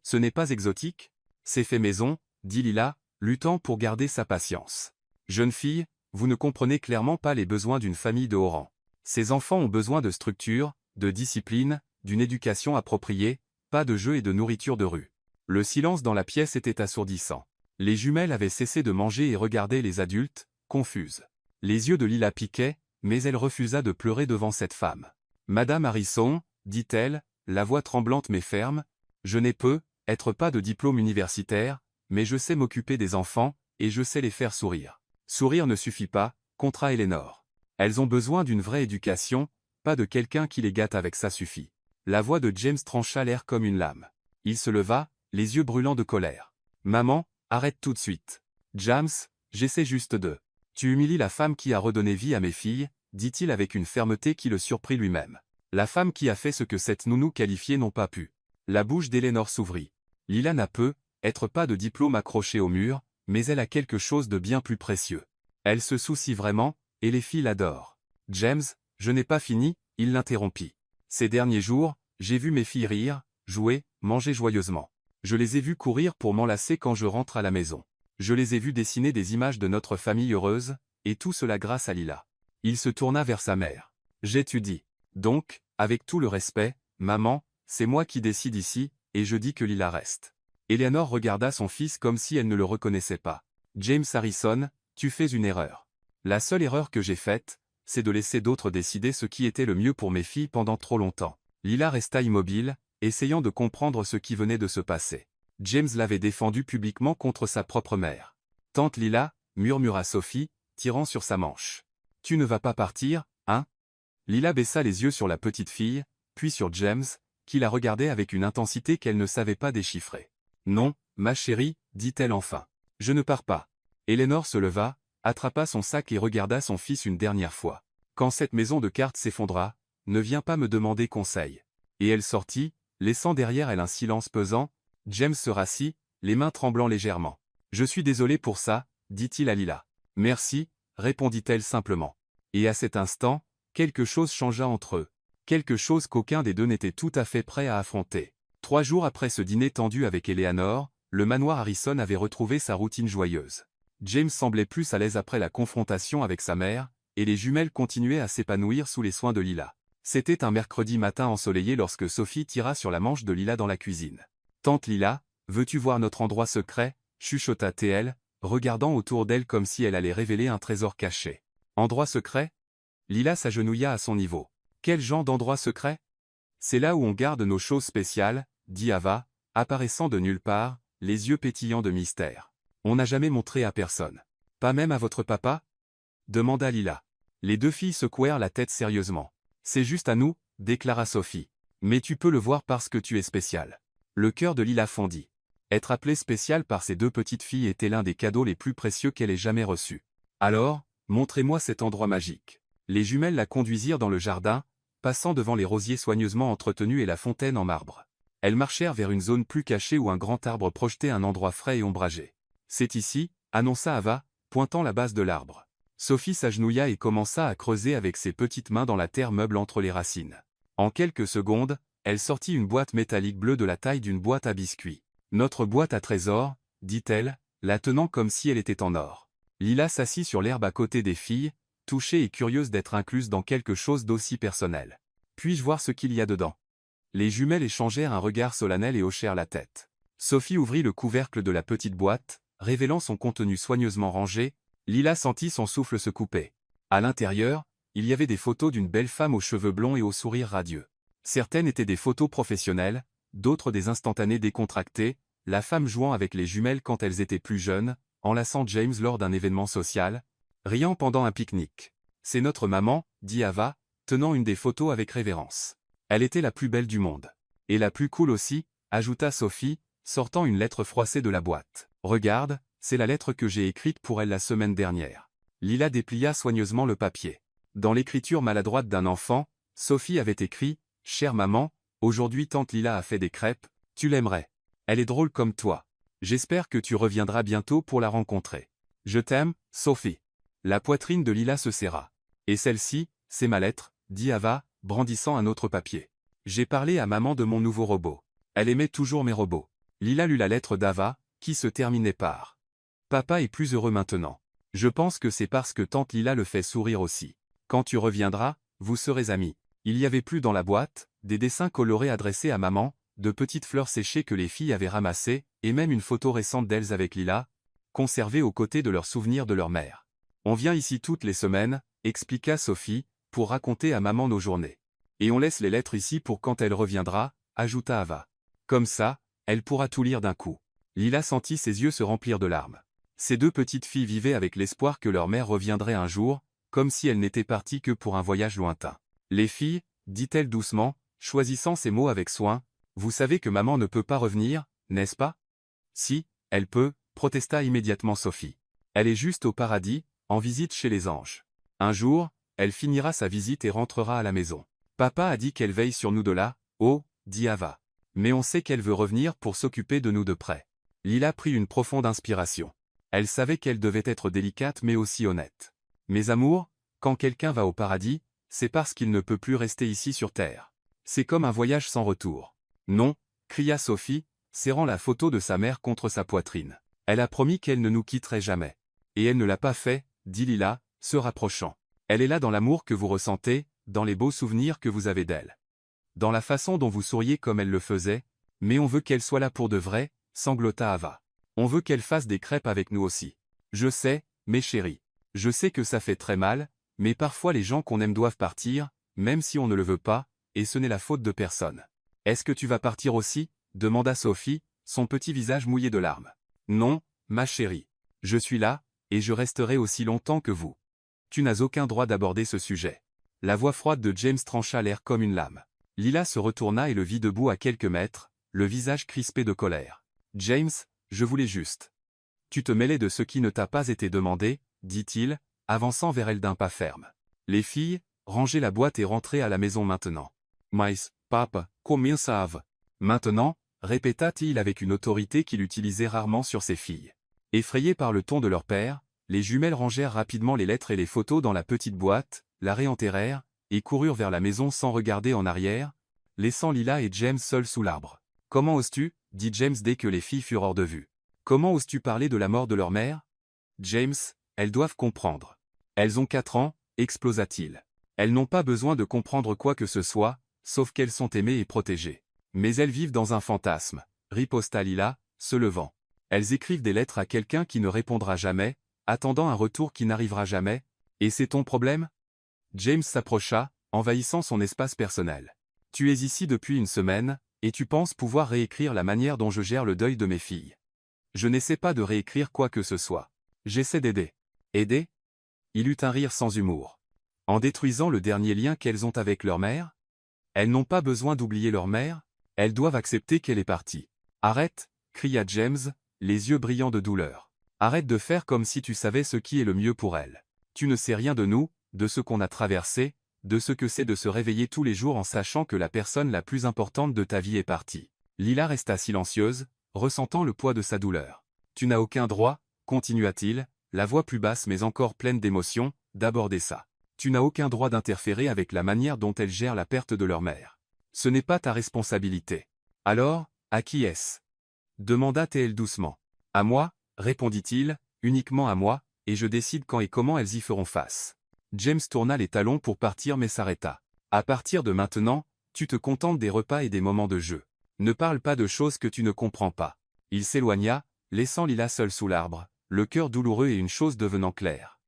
S1: Ce n'est pas exotique, c'est fait maison, dit Lila, luttant pour garder sa patience. Jeune fille, vous ne comprenez clairement pas les besoins d'une famille de haut rang. Ces enfants ont besoin de structure, de discipline, d'une éducation appropriée, pas de jeux et de nourriture de rue. Le silence dans la pièce était assourdissant. Les jumelles avaient cessé de manger et regardaient les adultes, confuses. Les yeux de Lila piquaient, mais elle refusa de pleurer devant cette femme. Madame Harrison, dit-elle, la voix tremblante mais ferme, je n'ai peut-être pas de diplôme universitaire, mais je sais m'occuper des enfants, et je sais les faire sourire. Sourire ne suffit pas, contra Eleanor. Elles ont besoin d'une vraie éducation, pas de quelqu'un qui les gâte avec ça suffit. La voix de James trancha l'air comme une lame. Il se leva, les yeux brûlants de colère. Maman, arrête tout de suite. James, j'essaie juste de... Tu humilies la femme qui a redonné vie à mes filles, dit-il avec une fermeté qui le surprit lui-même. La femme qui a fait ce que cette nounou qualifiée n'ont pas pu. La bouche d'Eleanor s'ouvrit. Lila n'a être pas de diplôme accroché au mur, mais elle a quelque chose de bien plus précieux. Elle se soucie vraiment, et les filles l'adorent. James, je n'ai pas fini, il l'interrompit. Ces derniers jours, j'ai vu mes filles rire, jouer, manger joyeusement. Je les ai vues courir pour m'enlacer quand je rentre à la maison. Je les ai vues dessiner des images de notre famille heureuse, et tout cela grâce à Lila. Il se tourna vers sa mère. J'étudie. Donc, avec tout le respect, maman, c'est moi qui décide ici, et je dis que Lila reste. Eleanor regarda son fils comme si elle ne le reconnaissait pas. James Harrison, tu fais une erreur. La seule erreur que j'ai faite, c'est de laisser d'autres décider ce qui était le mieux pour mes filles pendant trop longtemps. Lila resta immobile, essayant de comprendre ce qui venait de se passer. James l'avait défendu publiquement contre sa propre mère. Tante Lila, murmura Sophie, tirant sur sa manche. Tu ne vas pas partir, hein? Lila baissa les yeux sur la petite fille, puis sur James, qui la regardait avec une intensité qu'elle ne savait pas déchiffrer. Non, ma chérie, dit-elle enfin. Je ne pars pas. Eleanor se leva, attrapa son sac et regarda son fils une dernière fois. Quand cette maison de cartes s'effondra, ne viens pas me demander conseil. Et elle sortit, laissant derrière elle un silence pesant. James se rassit, les mains tremblant légèrement. Je suis désolé pour ça, dit-il à Lila. Merci, répondit-elle simplement. Et à cet instant, quelque chose changea entre eux. Quelque chose qu'aucun des deux n'était tout à fait prêt à affronter. 3 jours après ce dîner tendu avec Eleanor, le manoir Harrison avait retrouvé sa routine joyeuse. James semblait plus à l'aise après la confrontation avec sa mère, et les jumelles continuaient à s'épanouir sous les soins de Lila. C'était un mercredi matin ensoleillé lorsque Sophie tira sur la manche de Lila dans la cuisine. « Tante Lila, veux-tu voir notre endroit secret » chuchota-t-elle, regardant autour d'elle comme si elle allait révéler un trésor caché. « Endroit secret » Lila s'agenouilla à son niveau. « Quel genre d'endroit secret ?»« C'est là où on garde nos choses spéciales, » dit Ava, apparaissant de nulle part, les yeux pétillants de mystère. « On n'a jamais montré à personne. Pas même à votre papa ?» demanda Lila. Les deux filles secouèrent la tête sérieusement. « C'est juste à nous, » déclara Sophie. « Mais tu peux le voir parce que tu es spécial. » Le cœur de Lila fondit. Être appelée spéciale par ces deux petites filles était l'un des cadeaux les plus précieux qu'elle ait jamais reçus. « Alors, montrez-moi cet endroit magique. » Les jumelles la conduisirent dans le jardin, passant devant les rosiers soigneusement entretenus et la fontaine en marbre. Elles marchèrent vers une zone plus cachée où un grand arbre projetait un endroit frais et ombragé. « C'est ici, » annonça Ava, pointant la base de l'arbre. Sophie s'agenouilla et commença à creuser avec ses petites mains dans la terre meuble entre les racines. En quelques secondes, elle sortit une boîte métallique bleue de la taille d'une boîte à biscuits. « Notre boîte à trésors, » dit-elle, la tenant comme si elle était en or. Lila s'assit sur l'herbe à côté des filles, touchée et curieuse d'être incluse dans quelque chose d'aussi personnel. « Puis-je voir ce qu'il y a dedans ?» Les jumelles échangèrent un regard solennel et hochèrent la tête. Sophie ouvrit le couvercle de la petite boîte, révélant son contenu soigneusement rangé. Lila sentit son souffle se couper. À l'intérieur, il y avait des photos d'une belle femme aux cheveux blonds et au sourire radieux. Certaines étaient des photos professionnelles, d'autres des instantanés décontractés, la femme jouant avec les jumelles quand elles étaient plus jeunes, enlaçant James lors d'un événement social, riant pendant un pique-nique. « C'est notre maman, » dit Ava, tenant une des photos avec révérence. Elle était la plus belle du monde. Et la plus cool aussi, ajouta Sophie, sortant une lettre froissée de la boîte. « Regarde, c'est la lettre que j'ai écrite pour elle la semaine dernière. » Lila déplia soigneusement le papier. Dans l'écriture maladroite d'un enfant, Sophie avait écrit « Chère maman, aujourd'hui tante Lila a fait des crêpes, tu l'aimerais. Elle est drôle comme toi. J'espère que tu reviendras bientôt pour la rencontrer. Je t'aime, Sophie. » La poitrine de Lila se serra. « Et celle-ci, c'est ma lettre, » dit Ava, brandissant un autre papier. « J'ai parlé à maman de mon nouveau robot. Elle aimait toujours mes robots. » Lila lut la lettre d'Ava, qui se terminait par « Papa est plus heureux maintenant. Je pense que c'est parce que tante Lila le fait sourire aussi. Quand tu reviendras, vous serez amis. » Il y avait plus dans la boîte, des dessins colorés adressés à maman, de petites fleurs séchées que les filles avaient ramassées, et même une photo récente d'elles avec Lila, conservée aux côtés de leurs souvenirs de leur mère. « On vient ici toutes les semaines, » expliqua Sophie, « pour raconter à maman nos journées. Et on laisse les lettres ici pour quand elle reviendra, » ajouta Ava. « Comme ça, elle pourra tout lire d'un coup. » Lila sentit ses yeux se remplir de larmes. Ces deux petites filles vivaient avec l'espoir que leur mère reviendrait un jour, comme si elle n'était partie que pour un voyage lointain. Les filles, dit-elle doucement, choisissant ses mots avec soin, vous savez que maman ne peut pas revenir, n'est-ce pas? Si, elle peut, protesta immédiatement Sophie. Elle est juste au paradis, en visite chez les anges. Un jour, elle finira sa visite et rentrera à la maison. Papa a dit qu'elle veille sur nous de là, oh, dit Ava. Mais on sait qu'elle veut revenir pour s'occuper de nous de près. Lila prit une profonde inspiration. Elle savait qu'elle devait être délicate mais aussi honnête. Mes amours, quand quelqu'un va au paradis, c'est parce qu'il ne peut plus rester ici sur terre. C'est comme un voyage sans retour. Non, cria Sophie, serrant la photo de sa mère contre sa poitrine. Elle a promis qu'elle ne nous quitterait jamais. Et elle ne l'a pas fait, dit Lila, se rapprochant. Elle est là dans l'amour que vous ressentez, dans les beaux souvenirs que vous avez d'elle. Dans la façon dont vous souriez comme elle le faisait, mais on veut qu'elle soit là pour de vrai, sanglota Ava. On veut qu'elle fasse des crêpes avec nous aussi. Je sais, mes chéris. Je sais que ça fait très mal, mais parfois les gens qu'on aime doivent partir, même si on ne le veut pas, et ce n'est la faute de personne. Est-ce que tu vas partir aussi? Demanda Sophie, son petit visage mouillé de larmes. Non, ma chérie. Je suis là, et je resterai aussi longtemps que vous. Tu n'as aucun droit d'aborder ce sujet. La voix froide de James trancha l'air comme une lame. Lila se retourna et le vit debout à quelques mètres, le visage crispé de colère. James, je voulais juste. Tu te mêlais de ce qui ne t'a pas été demandé, dit-il, avançant vers elle d'un pas ferme. Les filles, rangez la boîte et rentrez à la maison maintenant. Mais, papa, combien savent? Maintenant, répéta-t-il avec une autorité qu'il utilisait rarement sur ses filles. Effrayées par le ton de leur père, les jumelles rangèrent rapidement les lettres et les photos dans la petite boîte, la réenterrèrent, et coururent vers la maison sans regarder en arrière, laissant Lila et James seuls sous l'arbre. « Comment oses-tu » dit James dès que les filles furent hors de vue. « Comment oses-tu parler de la mort de leur mère ?»« James, elles doivent comprendre. Elles ont 4 ans, explosa-t-il. Elles n'ont pas besoin de comprendre quoi que ce soit, sauf qu'elles sont aimées et protégées. Mais elles vivent dans un fantasme, riposta Lila, se levant. Elles écrivent des lettres à quelqu'un qui ne répondra jamais, attendant un retour qui n'arrivera jamais, et c'est ton problème? James s'approcha, envahissant son espace personnel. Tu es ici depuis une semaine, et tu penses pouvoir réécrire la manière dont je gère le deuil de mes filles. Je n'essaie pas de réécrire quoi que ce soit. J'essaie d'aider. Aider? Il eut un rire sans humour. En détruisant le dernier lien qu'elles ont avec leur mère? Elles n'ont pas besoin d'oublier leur mère, elles doivent accepter qu'elle est partie. Arrête, cria James, les yeux brillants de douleur. Arrête de faire comme si tu savais ce qui est le mieux pour elles. Tu ne sais rien de nous, de ce qu'on a traversé, de ce que c'est de se réveiller tous les jours en sachant que la personne la plus importante de ta vie est partie. Lila resta silencieuse, ressentant le poids de sa douleur. Tu n'as aucun droit, continua-t-il, la voix plus basse mais encore pleine d'émotion, d'aborder ça. Tu n'as aucun droit d'interférer avec la manière dont elles gèrent la perte de leur mère. Ce n'est pas ta responsabilité. Alors, à qui est-ce? Demanda-t-elle doucement. À moi, répondit-il, uniquement à moi, et je décide quand et comment elles y feront face. James tourna les talons pour partir mais s'arrêta. À partir de maintenant, tu te contentes des repas et des moments de jeu. Ne parle pas de choses que tu ne comprends pas. Il s'éloigna, laissant Lila seule sous l'arbre, le cœur douloureux et une chose devenant claire.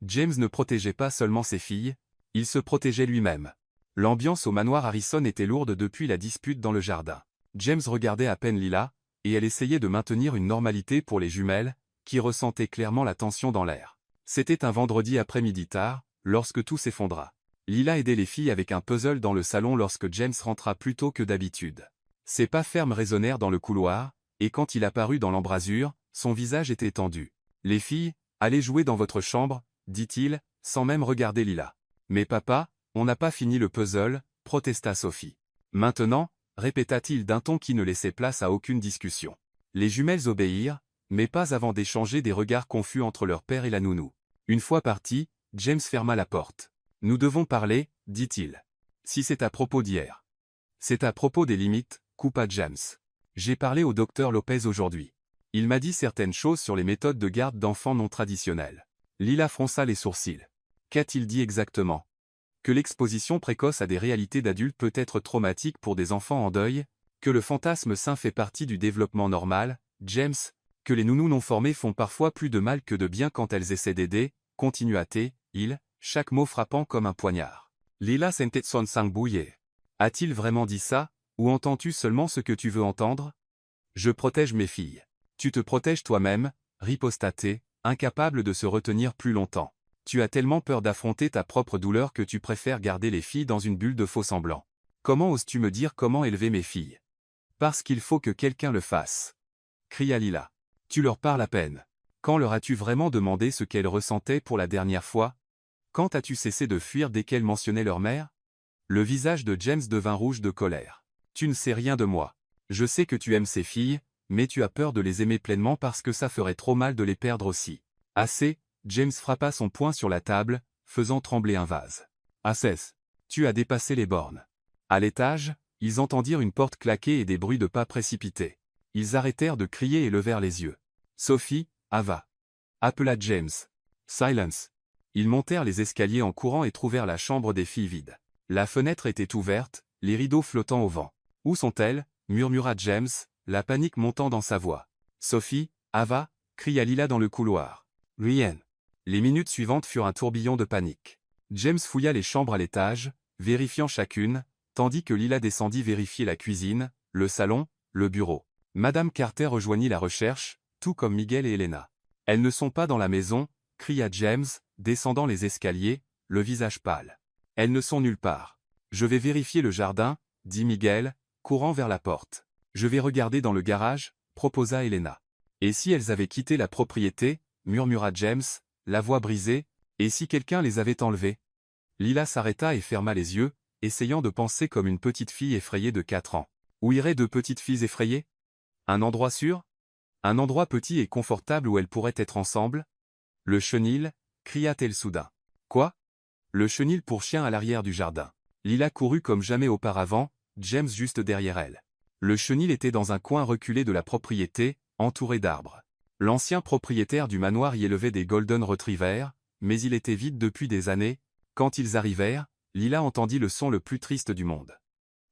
S1: James ne protégeait pas seulement ses filles, il se protégeait lui-même. L'ambiance au manoir Harrison était lourde depuis la dispute dans le jardin. James regardait à peine Lila, et elle essayait de maintenir une normalité pour les jumelles, qui ressentaient clairement la tension dans l'air. C'était un vendredi après-midi tard, lorsque tout s'effondra. Lila aidait les filles avec un puzzle dans le salon lorsque James rentra plus tôt que d'habitude. Ses pas fermes résonnèrent dans le couloir, et quand il apparut dans l'embrasure, son visage était tendu. « Les filles, allez jouer dans votre chambre, » dit-il, sans même regarder Lila. « Mais papa, on n'a pas fini le puzzle, » protesta Sophie. « Maintenant, » répéta-t-il d'un ton qui ne laissait place à aucune discussion. Les jumelles obéirent, mais pas avant d'échanger des regards confus entre leur père et la nounou. Une fois parti, James ferma la porte. « Nous devons parler, » dit-il. « Si c'est à propos d'hier. »« C'est à propos des limites, » coupa James. « J'ai parlé au docteur Lopez aujourd'hui. Il m'a dit certaines choses sur les méthodes de garde d'enfants non traditionnelles. » Lila fronça les sourcils. « Qu'a-t-il dit exactement? » Que l'exposition précoce à des réalités d'adultes peut être traumatique pour des enfants en deuil, que le fantasme sain fait partie du développement normal, James, que les nounous non formés font parfois plus de mal que de bien quand elles essaient d'aider, continua-t-il, chaque mot frappant comme un poignard. Lila sentait son sang bouillir. A-t-il vraiment dit ça, ou entends-tu seulement ce que tu veux entendre? Je protège mes filles. Tu te protèges toi-même, riposta-t-il, incapable de se retenir plus longtemps. Tu as tellement peur d'affronter ta propre douleur que tu préfères garder les filles dans une bulle de faux-semblants. Comment oses-tu me dire comment élever mes filles? Parce qu'il faut que quelqu'un le fasse. Cria Lila. Tu leur parles à peine. Quand leur as-tu vraiment demandé ce qu'elles ressentaient pour la dernière fois? Quand as-tu cessé de fuir dès qu'elles mentionnaient leur mère? Le visage de James devint rouge de colère. Tu ne sais rien de moi. Je sais que tu aimes ces filles, mais tu as peur de les aimer pleinement parce que ça ferait trop mal de les perdre aussi. Assez, James frappa son poing sur la table, faisant trembler un vase. Assez. Tu as dépassé les bornes. À l'étage, ils entendirent une porte claquer et des bruits de pas précipités. Ils arrêtèrent de crier et levèrent les yeux. Sophie, Ava. Appela James. Silence. Ils montèrent les escaliers en courant et trouvèrent la chambre des filles vide. La fenêtre était ouverte, les rideaux flottant au vent. Où sont-elles? Murmura James, la panique montant dans sa voix. Sophie, Ava, cria Lila dans le couloir. Rien. Les minutes suivantes furent un tourbillon de panique. James fouilla les chambres à l'étage, vérifiant chacune, tandis que Lila descendit vérifier la cuisine, le salon, le bureau. Madame Carter rejoignit la recherche, tout comme Miguel et Elena. Elles ne sont pas dans la maison, cria James, descendant les escaliers, le visage pâle. Elles ne sont nulle part. Je vais vérifier le jardin, dit Miguel, courant vers la porte. Je vais regarder dans le garage, proposa Elena. Et si elles avaient quitté la propriété, murmura James, la voix brisée, et si quelqu'un les avait enlevées? Lila s'arrêta et ferma les yeux, essayant de penser comme une petite fille effrayée de 4 ans. Où iraient 2 petites filles effrayées? Un endroit sûr? Un endroit petit et confortable où elles pourraient être ensemble? Le chenil, cria-t-elle soudain. Quoi? Le chenil pour chien à l'arrière du jardin. Lila courut comme jamais auparavant, James juste derrière elle. Le chenil était dans un coin reculé de la propriété, entouré d'arbres. L'ancien propriétaire du manoir y élevait des Golden Retrievers, mais il était vide depuis des années. Quand ils arrivèrent, Lila entendit le son le plus triste du monde.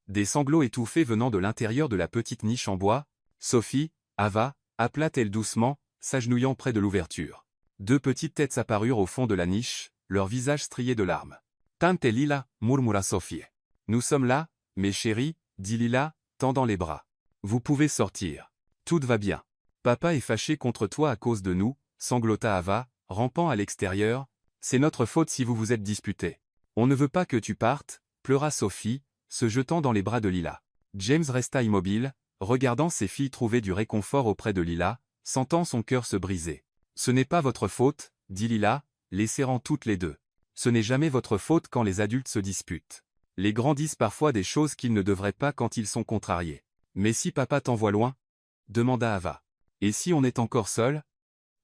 S1: Des sanglots étouffés venant de l'intérieur de la petite niche en bois. Sophie, Ava, appela-t-elle doucement, s'agenouillant près de l'ouverture. 2 petites têtes apparurent au fond de la niche, leurs visages striés de larmes. Tante Lila, murmura Sophie. Nous sommes là, mes chéris, dit Lila, tendant les bras. Vous pouvez sortir. Tout va bien. Papa est fâché contre toi à cause de nous, sanglota Ava, rampant à l'extérieur. C'est notre faute si vous vous êtes disputés. On ne veut pas que tu partes, pleura Sophie, se jetant dans les bras de Lila. James resta immobile, regardant ses filles trouver du réconfort auprès de Lila, sentant son cœur se briser. Ce n'est pas votre faute, dit Lila, les serrant toutes les deux. Ce n'est jamais votre faute quand les adultes se disputent. Les grands disent parfois des choses qu'ils ne devraient pas quand ils sont contrariés. Mais si papa t'envoie loin? Demanda Ava. Et si on est encore seul?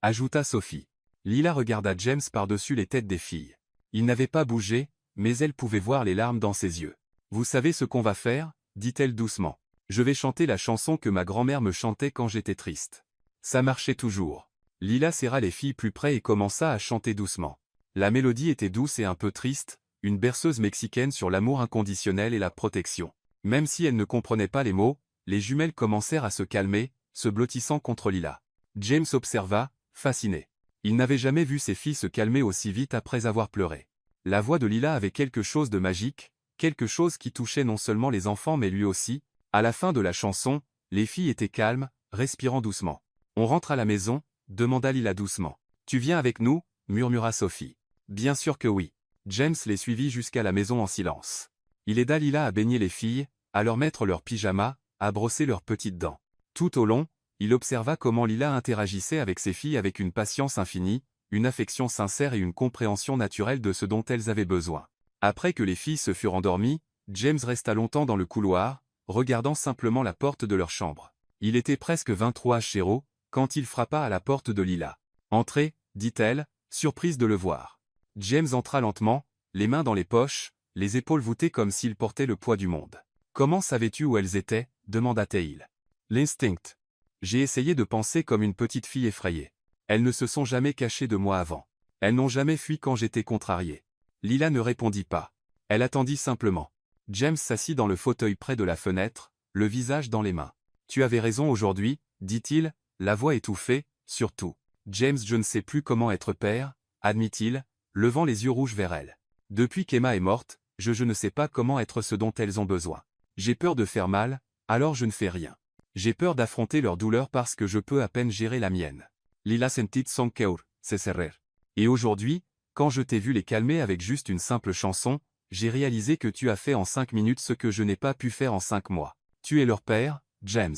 S1: Ajouta Sophie. Lila regarda James par-dessus les têtes des filles. Il n'avait pas bougé, mais elle pouvait voir les larmes dans ses yeux. Vous savez ce qu'on va faire? Dit-elle doucement. Je vais chanter la chanson que ma grand-mère me chantait quand j'étais triste. Ça marchait toujours. Lila serra les filles plus près et commença à chanter doucement. La mélodie était douce et un peu triste, une berceuse mexicaine sur l'amour inconditionnel et la protection. Même si elles ne comprenaient pas les mots, les jumelles commencèrent à se calmer, se blottissant contre Lila. James observa, fasciné. Il n'avait jamais vu ses filles se calmer aussi vite après avoir pleuré. La voix de Lila avait quelque chose de magique, quelque chose qui touchait non seulement les enfants mais lui aussi. À la fin de la chanson, les filles étaient calmes, respirant doucement. On rentre à la maison? Demanda Lila doucement. Tu viens avec nous? Murmura Sophie. Bien sûr que oui. James les suivit jusqu'à la maison en silence. Il aida Lila à baigner les filles, à leur mettre leurs pyjamas, à brosser leurs petites dents. Tout au long, il observa comment Lila interagissait avec ses filles avec une patience infinie, une affection sincère et une compréhension naturelle de ce dont elles avaient besoin. Après que les filles se furent endormies, James resta longtemps dans le couloir, regardant simplement la porte de leur chambre. Il était presque 23 h, quand il frappa à la porte de Lila. « Entrez » dit-elle, surprise de le voir. James entra lentement, les mains dans les poches, les épaules voûtées comme s'il portait le poids du monde. « Comment savais-tu où elles étaient » demanda-t-il. « L'instinct. J'ai essayé de penser comme une petite fille effrayée. Elles ne se sont jamais cachées de moi avant. Elles n'ont jamais fui quand j'étais contrarié. » Lila ne répondit pas. Elle attendit simplement. James s'assit dans le fauteuil près de la fenêtre, le visage dans les mains. « Tu avais raison aujourd'hui, » dit-il, la voix étouffée, surtout. « James, je ne sais plus comment être père, » admit-il, levant les yeux rouges vers elle. « Depuis qu'Emma est morte, je ne sais pas comment être ce dont elles ont besoin. J'ai peur de faire mal, alors je ne fais rien. J'ai peur d'affronter leur douleur parce que je peux à peine gérer la mienne. » Lila sentit son cœur se serrer. Et aujourd'hui, Quand je t'ai vu les calmer avec juste une simple chanson, j'ai réalisé que tu as fait en 5 minutes ce que je n'ai pas pu faire en 5 mois. Tu es leur père, James.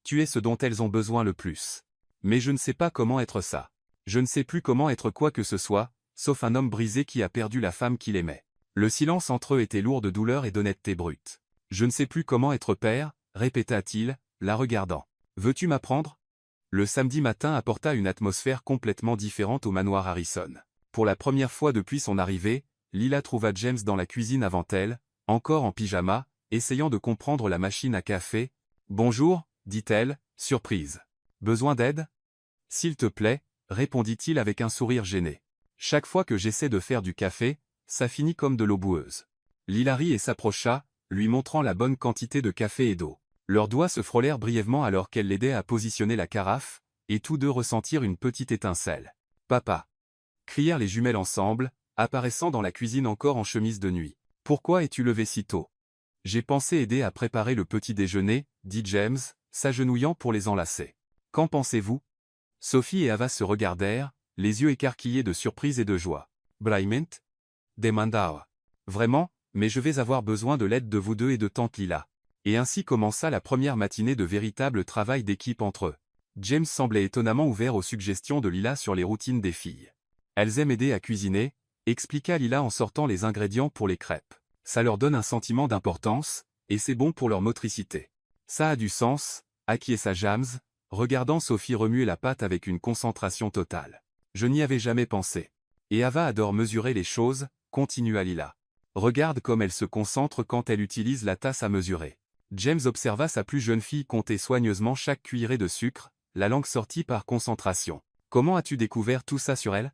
S1: Tu es ce dont elles ont besoin le plus. Mais je ne sais pas comment être ça. Je ne sais plus comment être quoi que ce soit, sauf un homme brisé qui a perdu la femme qu'il aimait. Le silence entre eux était lourd de douleur et d'honnêteté brute. Je ne sais plus comment être père, répéta-t-il, la regardant. Veux-tu m'apprendre? Le samedi matin apporta une atmosphère complètement différente au manoir Harrison. Pour la première fois depuis son arrivée, Lila trouva James dans la cuisine avant elle, encore en pyjama, essayant de comprendre la machine à café. « Bonjour, dit-elle, surprise. Besoin d'aide? S'il te plaît, répondit-il avec un sourire gêné. Chaque fois que j'essaie de faire du café, ça finit comme de l'eau boueuse. Lila rit et s'approcha, lui montrant la bonne quantité de café et d'eau. Leurs doigts se frôlèrent brièvement alors qu'elle l'aidait à positionner la carafe, et tous deux ressentirent une petite étincelle. « Papa !» crièrent les jumelles ensemble, apparaissant dans la cuisine encore en chemise de nuit. « Pourquoi es-tu levé si tôt? » « J'ai pensé aider à préparer le petit déjeuner, dit James, s'agenouillant pour les enlacer. « Qu'en pensez-vous » Sophie et Ava se regardèrent, les yeux écarquillés de surprise et de joie. « Vraiment » demanda Ava. « Vraiment, mais je vais avoir besoin de l'aide de vous deux et de tante Lila. » Et ainsi commença la première matinée de véritable travail d'équipe entre eux. James semblait étonnamment ouvert aux suggestions de Lila sur les routines des filles. « Elles aiment aider à cuisiner, » expliqua Lila en sortant les ingrédients pour les crêpes. « Ça leur donne un sentiment d'importance, et c'est bon pour leur motricité. »« Ça a du sens, » acquiesça James, regardant Sophie remuer la pâte avec une concentration totale. « Je n'y avais jamais pensé. Et Ava adore mesurer les choses, » continua Lila. « Regarde comme elle se concentre quand elle utilise la tasse à mesurer. » James observa sa plus jeune fille compter soigneusement chaque cuillerée de sucre, la langue sortie par concentration. « Comment as-tu découvert tout ça sur elle »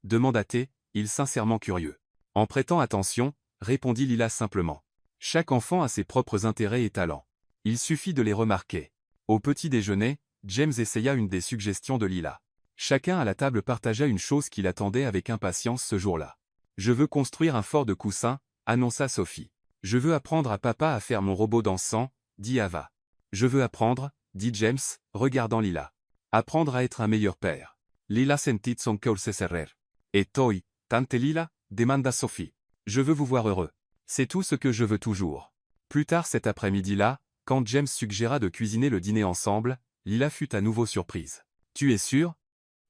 S1: demanda-t-il, sincèrement curieux. « En prêtant attention, » répondit Lila simplement. « Chaque enfant a ses propres intérêts et talents. Il suffit de les remarquer. » Au petit déjeuner, James essaya une des suggestions de Lila. Chacun à la table partagea une chose qu'il attendait avec impatience ce jour-là. « Je veux construire un fort de coussins, » annonça Sophie. « Je veux apprendre à papa à faire mon robot dansant, » dit Ava. « Je veux apprendre, » dit James, regardant Lila. « Apprendre à être un meilleur père. » Lila sentit son cœur se serrer. « Et toi, tante Lila » demanda Sophie. « Je veux vous voir heureux. C'est tout ce que je veux toujours. » Plus tard cet après-midi-là, quand James suggéra de cuisiner le dîner ensemble, Lila fut à nouveau surprise. « Tu es sûr?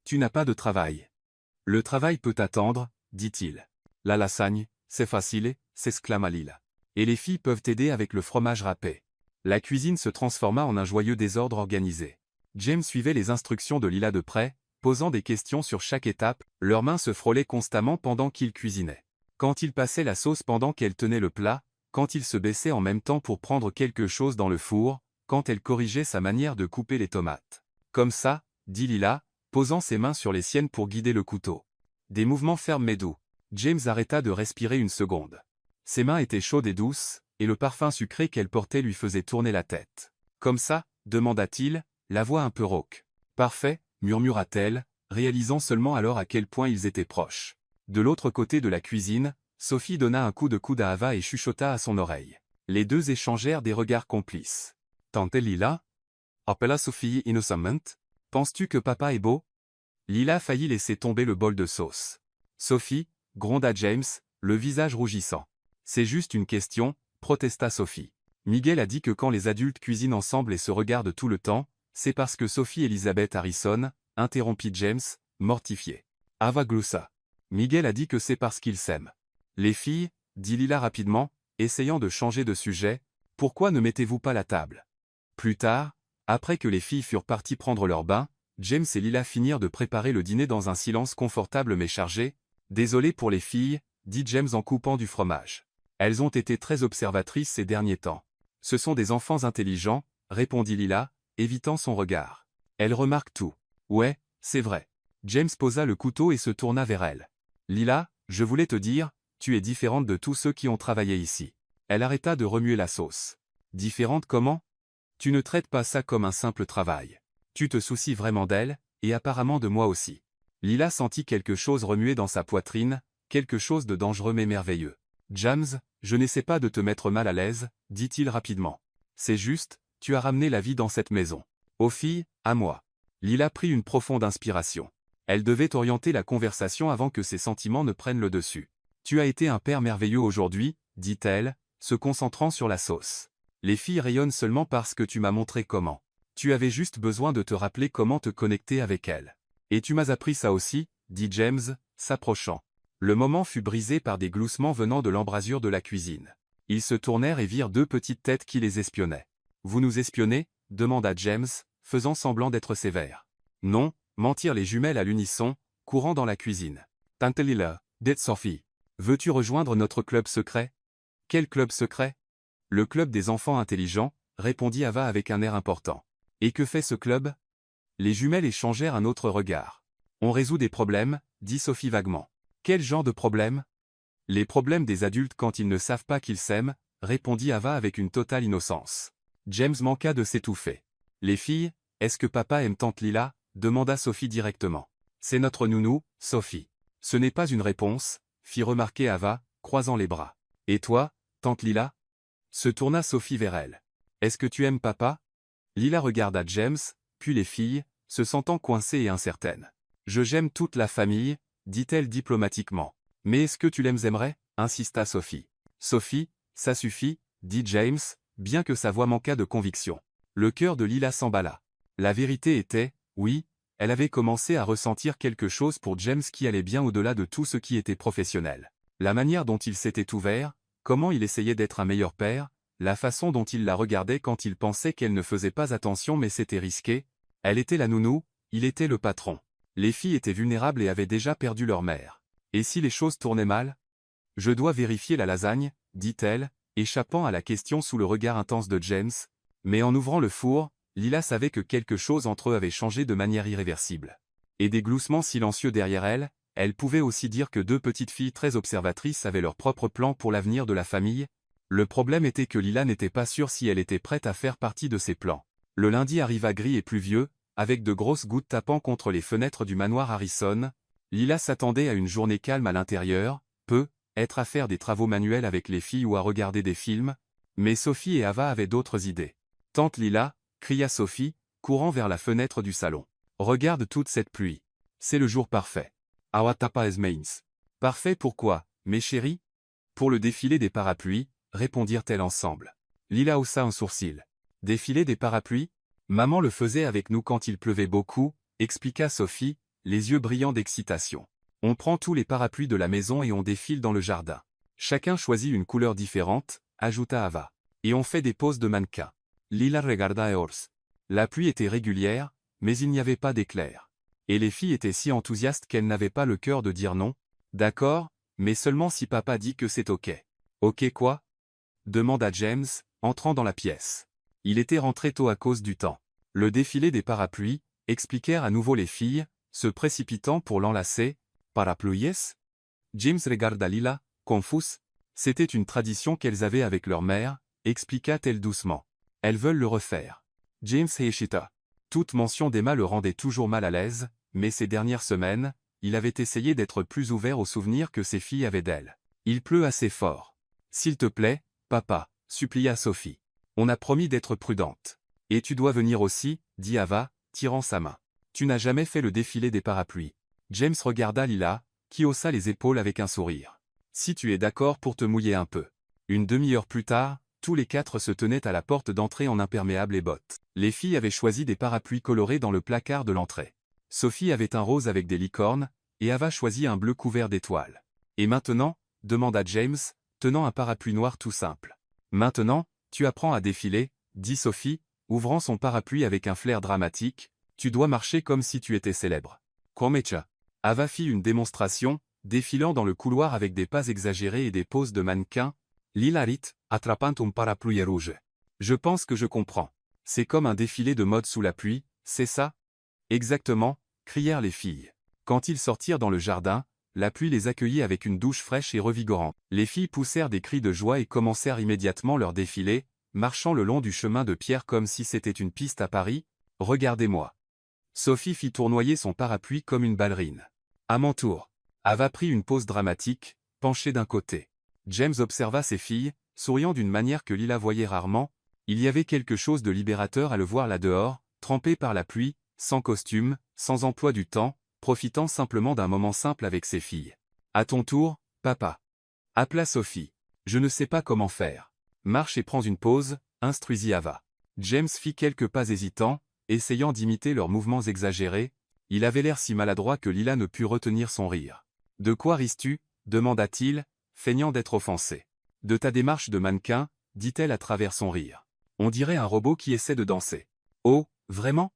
S1: Tu n'as pas de travail. »« Le travail peut attendre, » dit-il. « La lasagne, c'est facile, » s'exclama Lila. « Et les filles peuvent t'aider avec le fromage râpé. » La cuisine se transforma en un joyeux désordre organisé. James suivait les instructions de Lila de près, posant des questions sur chaque étape, leurs mains se frôlaient constamment pendant qu'il cuisinait. Quand il passait la sauce pendant qu'elle tenait le plat, quand il se baissait en même temps pour prendre quelque chose dans le four, quand elle corrigeait sa manière de couper les tomates. « Comme ça, » dit Lila, posant ses mains sur les siennes pour guider le couteau. Des mouvements fermes mais doux. James arrêta de respirer une seconde. Ses mains étaient chaudes et douces, et le parfum sucré qu'elle portait lui faisait tourner la tête. « Comme ça » demanda-t-il, la voix un peu rauque. « Parfait » murmura-t-elle, réalisant seulement alors à quel point ils étaient proches. De l'autre côté de la cuisine, Sophie donna un coup de coude à Ava et chuchota à son oreille. Les deux échangèrent des regards complices. « Tante Lila » appela Sophie innocemment. « Penses-tu que papa est beau » Lila faillit laisser tomber le bol de sauce. « Sophie » gronda James, le visage rougissant. « C'est juste une question » protesta Sophie. Miguel a dit que quand les adultes cuisinent ensemble et se regardent tout le temps, c'est parce que Sophie Elizabeth Harrison, interrompit James, mortifié. Ava gloussa. Miguel a dit que c'est parce qu'ils s'aiment. Les filles, dit Lila rapidement, essayant de changer de sujet, pourquoi ne mettez-vous pas la table? Plus tard, après que les filles furent parties prendre leur bain, James et Lila finirent de préparer le dîner dans un silence confortable mais chargé. Désolé pour les filles, dit James en coupant du fromage. Elles ont été très observatrices ces derniers temps. Ce sont des enfants intelligents, répondit Lila, évitant son regard. Elles remarquent tout. Ouais, c'est vrai. James posa le couteau et se tourna vers elle. Lila, je voulais te dire, tu es différente de tous ceux qui ont travaillé ici. Elle arrêta de remuer la sauce. Différente comment? Tu ne traites pas ça comme un simple travail. Tu te soucies vraiment d'elle, et apparemment de moi aussi. Lila sentit quelque chose remuer dans sa poitrine, quelque chose de dangereux mais merveilleux. James, je n'essaie pas de te mettre mal à l'aise, dit-il rapidement. C'est juste, tu as ramené la vie dans cette maison. Aux filles, à moi. Lila prit une profonde inspiration. Elle devait orienter la conversation avant que ses sentiments ne prennent le dessus. « Tu as été un père merveilleux aujourd'hui, dit-elle, se concentrant sur la sauce. Les filles rayonnent seulement parce que tu m'as montré comment. Tu avais juste besoin de te rappeler comment te connecter avec elles. Et tu m'as appris ça aussi, dit James, s'approchant. Le moment fut brisé par des gloussements venant de l'embrasure de la cuisine. Ils se tournèrent et virent deux petites têtes qui les espionnaient. « Vous nous espionnez » demanda James, faisant semblant d'être sévère. « Non » mentirent les jumelles à l'unisson, courant dans la cuisine. « Tante Lila, dit Sophie. Veux-tu rejoindre notre club secret ?»« Quel club secret ?»« Le club des enfants intelligents » répondit Ava avec un air important. « Et que fait ce club ?» Les jumelles échangèrent un autre regard. « On résout des problèmes » dit Sophie vaguement. « Quel genre de problème ?»« Les problèmes des adultes quand ils ne savent pas qu'ils s'aiment » répondit Ava avec une totale innocence. James manqua de s'étouffer. « Les filles, est-ce que papa aime tante Lila ?» demanda Sophie directement. « C'est notre nounou, Sophie. » Ce n'est pas une réponse, fit remarquer Ava, croisant les bras. « Et toi, tante Lila ?» se tourna Sophie vers elle. « Est-ce que tu aimes papa ?» Lila regarda James, puis les filles, se sentant coincées et incertaines. « J'aime toute la famille, » dit-elle diplomatiquement. « Mais est-ce que tu l'aimerais » insista Sophie. « Sophie, ça suffit, » dit James, bien que sa voix manquât de conviction. Le cœur de Lila s'emballa. La vérité était, oui, elle avait commencé à ressentir quelque chose pour James qui allait bien au-delà de tout ce qui était professionnel. La manière dont il s'était ouvert, comment il essayait d'être un meilleur père, la façon dont il la regardait quand il pensait qu'elle ne faisait pas attention mais c'était risqué. Elle était la nounou, il était le patron. Les filles étaient vulnérables et avaient déjà perdu leur mère. Et si les choses tournaient mal ? « Je dois vérifier la lasagne, » dit-elle, échappant à la question sous le regard intense de James. Mais en ouvrant le four, Lila savait que quelque chose entre eux avait changé de manière irréversible. Et des gloussements silencieux derrière elle, elle pouvait aussi dire que deux petites filles très observatrices avaient leur propre plan pour l'avenir de la famille. Le problème était que Lila n'était pas sûre si elle était prête à faire partie de ces plans. Le lundi arriva gris et pluvieux, avec de grosses gouttes tapant contre les fenêtres du manoir Harrison. Lila s'attendait à une journée calme à l'intérieur, être à faire des travaux manuels avec les filles ou à regarder des films, mais Sophie et Ava avaient d'autres idées. « Tante Lila » cria Sophie, courant vers la fenêtre du salon. « Regarde toute cette pluie. C'est le jour parfait. »« Awatapa es meins. »« Parfait pourquoi, mes chéris ?»« Pour le défilé des parapluies » répondirent-elles ensemble. Lila haussa un sourcil. « Défilé des parapluies ?»« Maman le faisait avec nous quand il pleuvait beaucoup » expliqua Sophie, les yeux brillants d'excitation. « On prend tous les parapluies de la maison et on défile dans le jardin. Chacun choisit une couleur différente, » ajouta Ava. « Et on fait des poses de mannequin. » Lila regarda Eors. La pluie était régulière, mais il n'y avait pas d'éclairs. Et les filles étaient si enthousiastes qu'elles n'avaient pas le cœur de dire non. « D'accord, mais seulement si papa dit que c'est ok. »« Ok quoi ?» demanda James, entrant dans la pièce. Il était rentré tôt à cause du temps. Le défilé des parapluies, expliquèrent à nouveau les filles, se précipitant pour l'enlacer. « Parapluies ?» James regarda Lila, confus. C'était une tradition qu'elles avaient avec leur mère, expliqua-t-elle doucement. Elles veulent le refaire. James héchita. Toute mention d'Emma le rendait toujours mal à l'aise, mais ces dernières semaines, il avait essayé d'être plus ouvert aux souvenirs que ses filles avaient d'elle. Il pleut assez fort. S'il te plaît, papa, supplia Sophie. On a promis d'être prudente. Et tu dois venir aussi, dit Ava, tirant sa main. Tu n'as jamais fait le défilé des parapluies. James regarda Lila, qui haussa les épaules avec un sourire. Si tu es d'accord pour te mouiller un peu. Une demi-heure plus tard, tous les quatre se tenaient à la porte d'entrée en imperméable et bottes. Les filles avaient choisi des parapluies colorés dans le placard de l'entrée. Sophie avait un rose avec des licornes, et Ava choisit un bleu couvert d'étoiles. Et maintenant, demanda James, tenant un parapluie noir tout simple. Maintenant, tu apprends à défiler, dit Sophie, ouvrant son parapluie avec un flair dramatique. Tu dois marcher comme si tu étais célèbre. Komecha. Ava fit une démonstration, défilant dans le couloir avec des pas exagérés et des poses de mannequin. Lila rit, attrapant un parapluie rouge. Je pense que je comprends. C'est comme un défilé de mode sous la pluie, c'est ça? Exactement, crièrent les filles. Quand ils sortirent dans le jardin, la pluie les accueillit avec une douche fraîche et revigorante. Les filles poussèrent des cris de joie et commencèrent immédiatement leur défilé, marchant le long du chemin de pierre comme si c'était une piste à Paris. Regardez-moi. Sophie fit tournoyer son parapluie comme une ballerine. À mon tour. Ava prit une pose dramatique, penchée d'un côté. James observa ses filles, souriant d'une manière que Lila voyait rarement. Il y avait quelque chose de libérateur à le voir là dehors, trempé par la pluie, sans costume, sans emploi du temps, profitant simplement d'un moment simple avec ses filles. À ton tour, papa. Appela Sophie. Je ne sais pas comment faire. Marche et prends une pause, instruisit Ava. James fit quelques pas hésitants, essayant d'imiter leurs mouvements exagérés. Il avait l'air si maladroit que Lila ne put retenir son rire. De quoi ris-tu? Demanda-t-il, feignant d'être offensé. De ta démarche de mannequin, dit-elle à travers son rire. On dirait un robot qui essaie de danser. Oh, vraiment?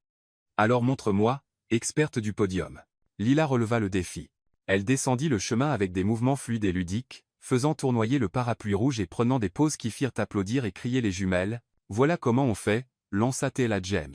S1: Alors montre-moi, experte du podium. Lila releva le défi. Elle descendit le chemin avec des mouvements fluides et ludiques, faisant tournoyer le parapluie rouge et prenant des poses qui firent applaudir et crier les jumelles. Voilà comment on fait, lança-t-elle à James.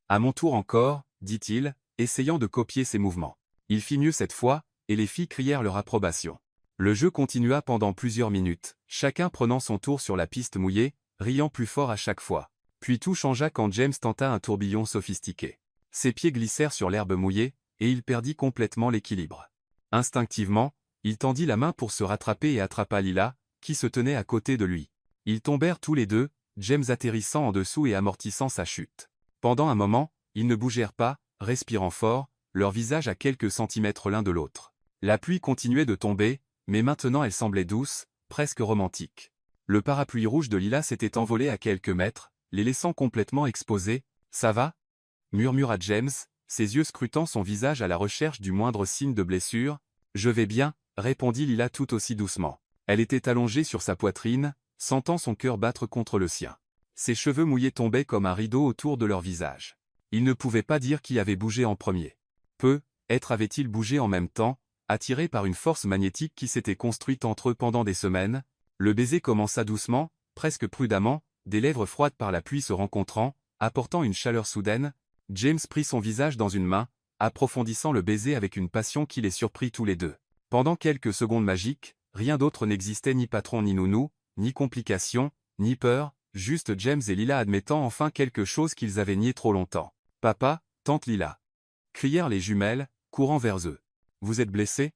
S1: À mon tour encore, dit-il, essayant de copier ses mouvements. Il fit mieux cette fois, et les filles crièrent leur approbation. Le jeu continua pendant plusieurs minutes, chacun prenant son tour sur la piste mouillée, riant plus fort à chaque fois. Puis tout changea quand James tenta un tourbillon sophistiqué. Ses pieds glissèrent sur l'herbe mouillée, et il perdit complètement l'équilibre. Instinctivement, il tendit la main pour se rattraper et attrapa Lila, qui se tenait à côté de lui. Ils tombèrent tous les deux, James atterrissant en dessous et amortissant sa chute. Pendant un moment, ils ne bougèrent pas, respirant fort, leurs visages à quelques centimètres l'un de l'autre. La pluie continuait de tomber, mais maintenant elle semblait douce, presque romantique. Le parapluie rouge de Lila s'était envolé à quelques mètres, les laissant complètement exposés. « Ça va ?» murmura James, ses yeux scrutant son visage à la recherche du moindre signe de blessure. « Je vais bien », répondit Lila tout aussi doucement. Elle était allongée sur sa poitrine, sentant son cœur battre contre le sien. Ses cheveux mouillés tombaient comme un rideau autour de leur visage. Il ne pouvait pas dire qui avait bougé en premier. Peut-être avait-il bougé en même temps, attiré par une force magnétique qui s'était construite entre eux pendant des semaines. Le baiser commença doucement, presque prudemment, des lèvres froides par la pluie se rencontrant, apportant une chaleur soudaine. James prit son visage dans une main, approfondissant le baiser avec une passion qui les surprit tous les deux. Pendant quelques secondes magiques, rien d'autre n'existait, ni patron ni nounou, ni complication, ni peur, juste James et Lila admettant enfin quelque chose qu'ils avaient nié trop longtemps. « Papa, tante Lila !» crièrent les jumelles, courant vers eux. « Vous êtes blessés ?»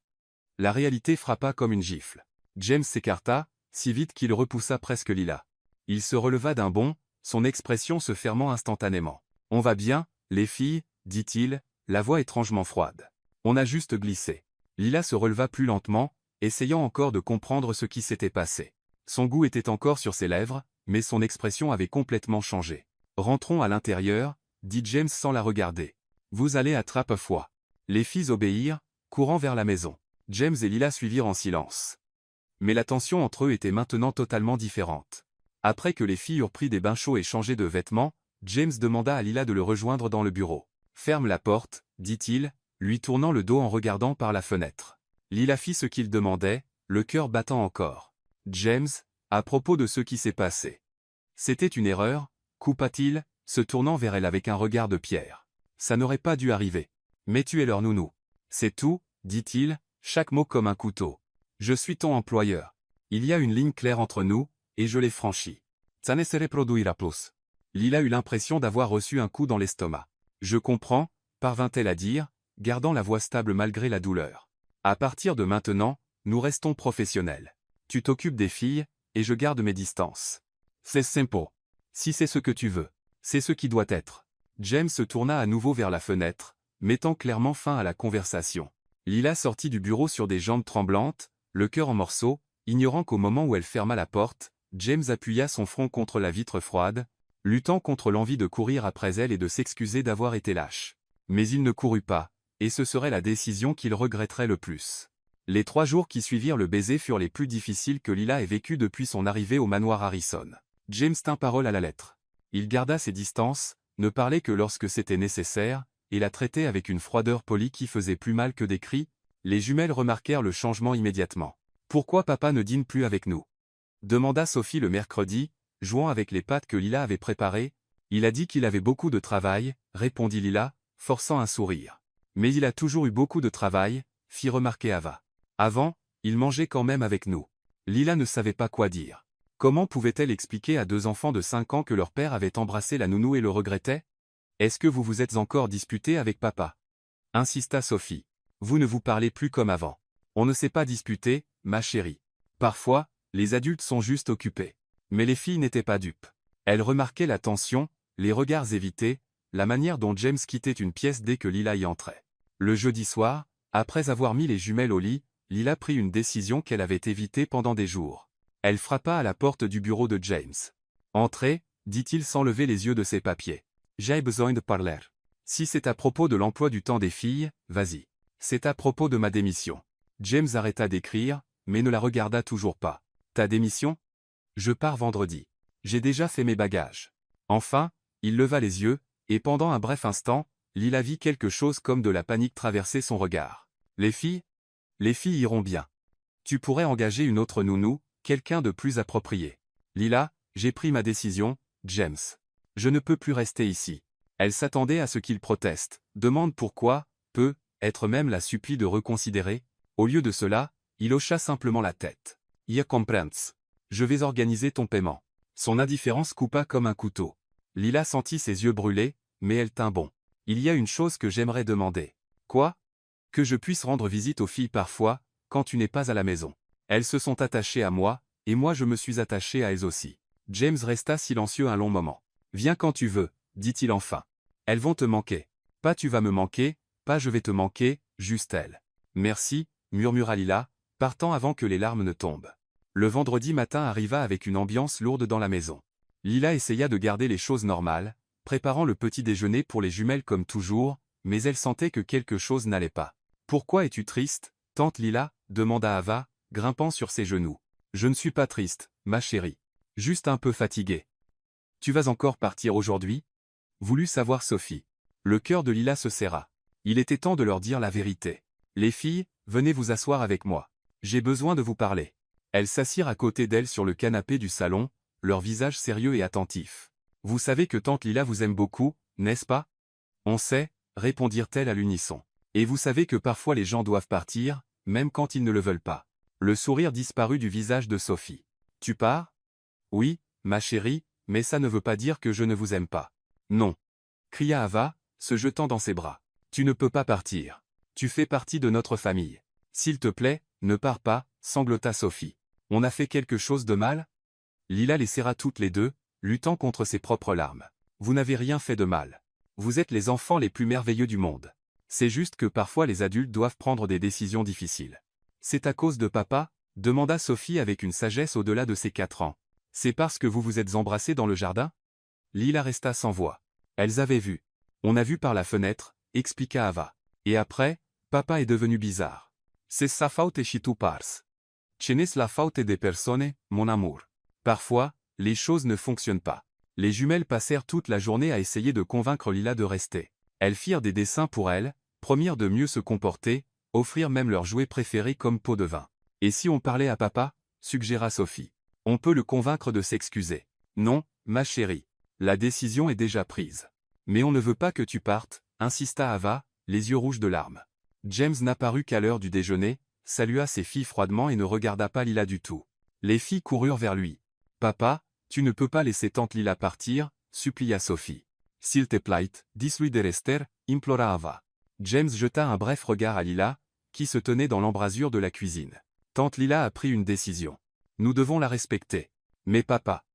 S1: La réalité frappa comme une gifle. James s'écarta, si vite qu'il repoussa presque Lila. Il se releva d'un bond, son expression se fermant instantanément. « On va bien, les filles, dit-il, la voix étrangement froide. On a juste glissé. » Lila se releva plus lentement, essayant encore de comprendre ce qui s'était passé. Son goût était encore sur ses lèvres, mais son expression avait complètement changé. « Rentrons à l'intérieur, » dit James sans la regarder. « Vous allez à trappe-foi. » Les filles obéirent, courant vers la maison. James et Lila suivirent en silence. Mais la tension entre eux était maintenant totalement différente. Après que les filles eurent pris des bains chauds et changé de vêtements, James demanda à Lila de le rejoindre dans le bureau. « Ferme la porte, » dit-il, lui tournant le dos en regardant par la fenêtre. Lila fit ce qu'il demandait, le cœur battant encore. « James, à propos de ce qui s'est passé. » « C'était une erreur, coupa-t-il, se tournant vers elle avec un regard de pierre. « Ça n'aurait pas dû arriver. Mais tu es leur nounou. C'est tout, » dit-il, chaque mot comme un couteau. « Je suis ton employeur. Il y a une ligne claire entre nous, et je l'ai franchie. Ça ne se reproduira plus. » Lila eut l'impression d'avoir reçu un coup dans l'estomac. « Je comprends, » parvint-elle à dire, gardant la voix stable malgré la douleur. « À partir de maintenant, nous restons professionnels. Tu t'occupes des filles, et je garde mes distances. C'est simple. Si c'est ce que tu veux, c'est ce qui doit être. » James se tourna à nouveau vers la fenêtre, mettant clairement fin à la conversation. Lila sortit du bureau sur des jambes tremblantes, le cœur en morceaux, ignorant qu'au moment où elle ferma la porte, James appuya son front contre la vitre froide, luttant contre l'envie de courir après elle et de s'excuser d'avoir été lâche. Mais il ne courut pas, et ce serait la décision qu'il regretterait le plus. Les 3 jours qui suivirent le baiser furent les plus difficiles que Lila ait vécus depuis son arrivée au manoir Harrison. James tint parole à la lettre. Il garda ses distances, ne parlait que lorsque c'était nécessaire, et la traitait avec une froideur polie qui faisait plus mal que des cris. Les jumelles remarquèrent le changement immédiatement. « Pourquoi papa ne dîne plus avec nous ?» demanda Sophie le mercredi, jouant avec les pâtes que Lila avait préparées. « Il a dit qu'il avait beaucoup de travail, » répondit Lila, forçant un sourire. « Mais il a toujours eu beaucoup de travail, » fit remarquer Ava. « Avant, il mangeait quand même avec nous. » Lila ne savait pas quoi dire. Comment pouvait-elle expliquer à 2 enfants de 5 ans que leur père avait embrassé la nounou et le regrettait? « Est-ce que vous vous êtes encore disputé avec papa ?» insista Sophie. « Vous ne vous parlez plus comme avant. »« On ne s'est pas disputé, ma chérie. Parfois, les adultes sont juste occupés. » Mais les filles n'étaient pas dupes. Elles remarquaient la tension, les regards évités, la manière dont James quittait une pièce dès que Lila y entrait. Le jeudi soir, après avoir mis les jumelles au lit, Lila prit une décision qu'elle avait évitée pendant des jours. Elle frappa à la porte du bureau de James. « Entrez », dit-il sans lever les yeux de ses papiers. « J'ai besoin de parler. Si c'est à propos de l'emploi du temps des filles, vas-y. C'est à propos de ma démission. » James arrêta d'écrire, mais ne la regarda toujours pas. « Ta démission ? Je pars vendredi. J'ai déjà fait mes bagages. » Enfin, il leva les yeux, et pendant un bref instant, Lila vit quelque chose comme de la panique traverser son regard. « Les filles ? Les filles iront bien. Tu pourrais engager une autre nounou, quelqu'un de plus approprié. »« Lila, j'ai pris ma décision, James. Je ne peux plus rester ici. » Elle s'attendait à ce qu'il proteste, demande pourquoi, peut-être même la supplie de reconsidérer. Au lieu de cela, il hocha simplement la tête. « Ya comprends. Je vais organiser ton paiement. » Son indifférence coupa comme un couteau. Lila sentit ses yeux brûler, mais elle tint bon. « Il y a une chose que j'aimerais demander. »« Quoi ? » ?»« Que je puisse rendre visite aux filles parfois, quand tu n'es pas à la maison. Elles se sont attachées à moi, et moi je me suis attaché à elles aussi. » James resta silencieux un long moment. « Viens quand tu veux, » dit-il enfin. « Elles vont te manquer. Pas tu vas me manquer, pas je vais te manquer, juste elles. »« Merci, » murmura Lila, partant avant que les larmes ne tombent. Le vendredi matin arriva avec une ambiance lourde dans la maison. Lila essaya de garder les choses normales, préparant le petit déjeuner pour les jumelles comme toujours, mais elle sentait que quelque chose n'allait pas. « Pourquoi es-tu triste, tante Lila ?» demanda Ava, grimpant sur ses genoux. « Je ne suis pas triste, ma chérie. Juste un peu fatiguée. »« Tu vas encore partir aujourd'hui ?» voulut savoir Sophie. Le cœur de Lila se serra. Il était temps de leur dire la vérité. « Les filles, venez vous asseoir avec moi. J'ai besoin de vous parler. » Elles s'assirent à côté d'elle sur le canapé du salon, leur visage sérieux et attentif. « Vous savez que tante Lila vous aime beaucoup, n'est-ce pas ?»« On sait », répondirent-elles à l'unisson. « Et vous savez que parfois les gens doivent partir, même quand ils ne le veulent pas. » Le sourire disparut du visage de Sophie. « Tu pars ? » ?»« Oui, ma chérie, mais ça ne veut pas dire que je ne vous aime pas. »« Non !» cria Ava, se jetant dans ses bras. « Tu ne peux pas partir. Tu fais partie de notre famille. S'il te plaît, ne pars pas, » sanglota Sophie. « On a fait quelque chose de mal ?» Lila les serra toutes les deux, luttant contre ses propres larmes. « Vous n'avez rien fait de mal. Vous êtes les enfants les plus merveilleux du monde. C'est juste que parfois les adultes doivent prendre des décisions difficiles. »« C'est à cause de papa ?» demanda Sophie avec une sagesse au-delà de ses 4 ans. « C'est parce que vous vous êtes embrassés dans le jardin ?» Lila resta sans voix. Elles avaient vu. « On a vu par la fenêtre », expliqua Ava. « Et après, papa est devenu bizarre. C'est sa faute et si tu pars. Ce n'est la faute des personnes, mon amour. » Parfois, les choses ne fonctionnent pas. Les jumelles passèrent toute la journée à essayer de convaincre Lila de rester. Elles firent des dessins pour elle, promirent de mieux se comporter, offrirent même leurs jouets préférés comme pot de vin. « Et si on parlait à papa ?» suggéra Sophie. « On peut le convaincre de s'excuser. »« Non, ma chérie. La décision est déjà prise. »« Mais on ne veut pas que tu partes, » insista Ava, les yeux rouges de larmes. James n'apparut qu'à l'heure du déjeuner, salua ses filles froidement et ne regarda pas Lila du tout. Les filles coururent vers lui. « Papa, tu ne peux pas laisser tante Lila partir, » supplia Sophie. « S'il te plaît, dis-lui de rester, » implora Ava. James jeta un bref regard à Lila, qui se tenait dans l'embrasure de la cuisine. Tante Lila a pris une décision. Nous devons la respecter. Mais papa.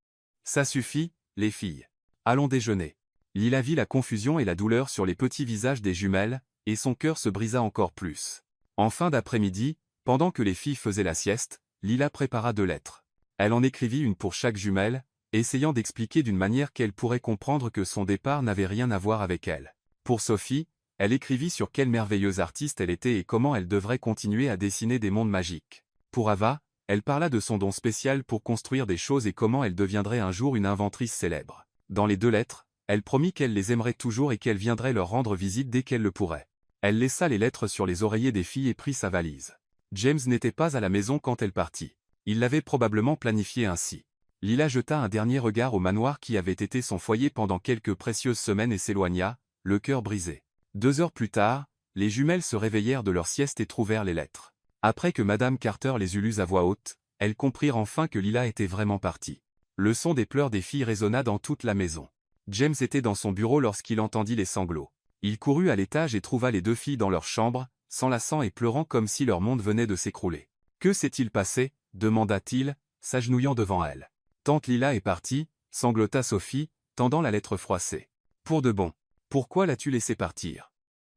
S1: Ça suffit, les filles. Allons déjeuner. Lila vit la confusion et la douleur sur les petits visages des jumelles, et son cœur se brisa encore plus. En fin d'après-midi, pendant que les filles faisaient la sieste, Lila prépara 2 lettres. Elle en écrivit une pour chaque jumelle, essayant d'expliquer d'une manière qu'elle pourrait comprendre que son départ n'avait rien à voir avec elle. Pour Sophie, elle écrivit sur quelle merveilleuse artiste elle était et comment elle devrait continuer à dessiner des mondes magiques. Pour Ava, elle parla de son don spécial pour construire des choses et comment elle deviendrait un jour une inventrice célèbre. Dans les 2 lettres, elle promit qu'elle les aimerait toujours et qu'elle viendrait leur rendre visite dès qu'elle le pourrait. Elle laissa les lettres sur les oreillers des filles et prit sa valise. James n'était pas à la maison quand elle partit. Il l'avait probablement planifié ainsi. Lila jeta un dernier regard au manoir qui avait été son foyer pendant quelques précieuses semaines et s'éloigna, le cœur brisé. 2 heures plus tard, les jumelles se réveillèrent de leur sieste et trouvèrent les lettres. Après que Madame Carter les eut lues à voix haute, elles comprirent enfin que Lila était vraiment partie. Le son des pleurs des filles résonna dans toute la maison. James était dans son bureau lorsqu'il entendit les sanglots. Il courut à l'étage et trouva les 2 filles dans leur chambre, s'enlaçant et pleurant comme si leur monde venait de s'écrouler. « Que s'est-il passé ?» demanda-t-il, s'agenouillant devant elle. « Tante Lila est partie » sanglota Sophie, tendant la lettre froissée. « Pour de bon. Pourquoi l'as-tu laissée partir ?»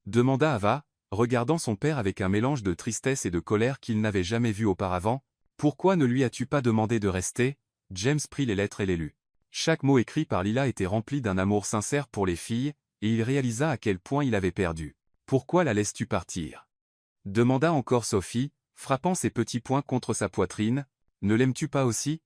S1: demanda Ava, regardant son père avec un mélange de tristesse et de colère qu'il n'avait jamais vu auparavant. « Pourquoi ne lui as-tu pas demandé de rester ?» James prit les lettres et les lut. Chaque mot écrit par Lila était rempli d'un amour sincère pour les filles, et il réalisa à quel point il avait perdu. « Pourquoi la laisses-tu partir ?» demanda encore Sophie, frappant ses petits poings contre sa poitrine. « Ne l'aimes-tu pas aussi ?»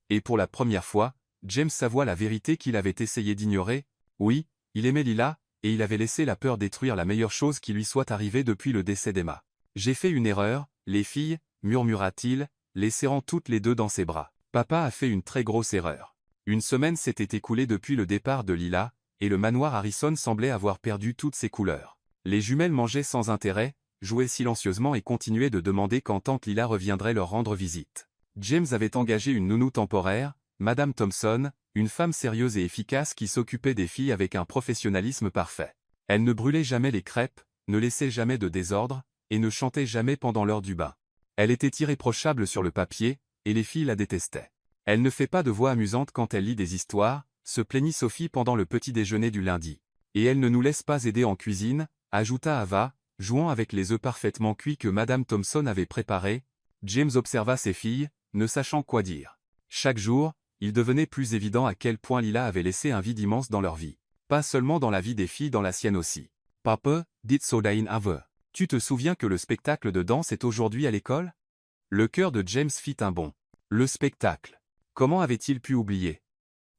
S1: Et pour la première fois, James s'avoua la vérité qu'il avait essayé d'ignorer. Oui, il aimait Lila, et il avait laissé la peur détruire la meilleure chose qui lui soit arrivée depuis le décès d'Emma. « J'ai fait une erreur, les filles, murmura-t-il, les serrant toutes les deux dans ses bras. Papa a fait une très grosse erreur. Une semaine s'était écoulée depuis le départ de Lila, et le manoir Harrison semblait avoir perdu toutes ses couleurs. Les jumelles mangeaient sans intérêt, jouaient silencieusement et continuaient de demander quand tante Lila reviendrait leur rendre visite. James avait engagé une nounou temporaire, Madame Thompson, une femme sérieuse et efficace qui s'occupait des filles avec un professionnalisme parfait. Elle ne brûlait jamais les crêpes, ne laissait jamais de désordre, et ne chantait jamais pendant l'heure du bain. Elle était irréprochable sur le papier, et les filles la détestaient. Elle ne fait pas de voix amusante quand elle lit des histoires, se plaignit Sophie pendant le petit déjeuner du lundi. Et elle ne nous laisse pas aider en cuisine, ajouta Ava, jouant avec les œufs parfaitement cuits que Madame Thompson avait préparés. James observa ses filles, ne sachant quoi dire. Chaque jour, il devenait plus évident à quel point Lila avait laissé un vide immense dans leur vie. Pas seulement dans la vie des filles, dans la sienne aussi. « Papa, dit Sodain Ave. Tu te souviens que le spectacle de danse est aujourd'hui à l'école ?» Le cœur de James fit un bond. Le spectacle. Comment avait-il pu oublier?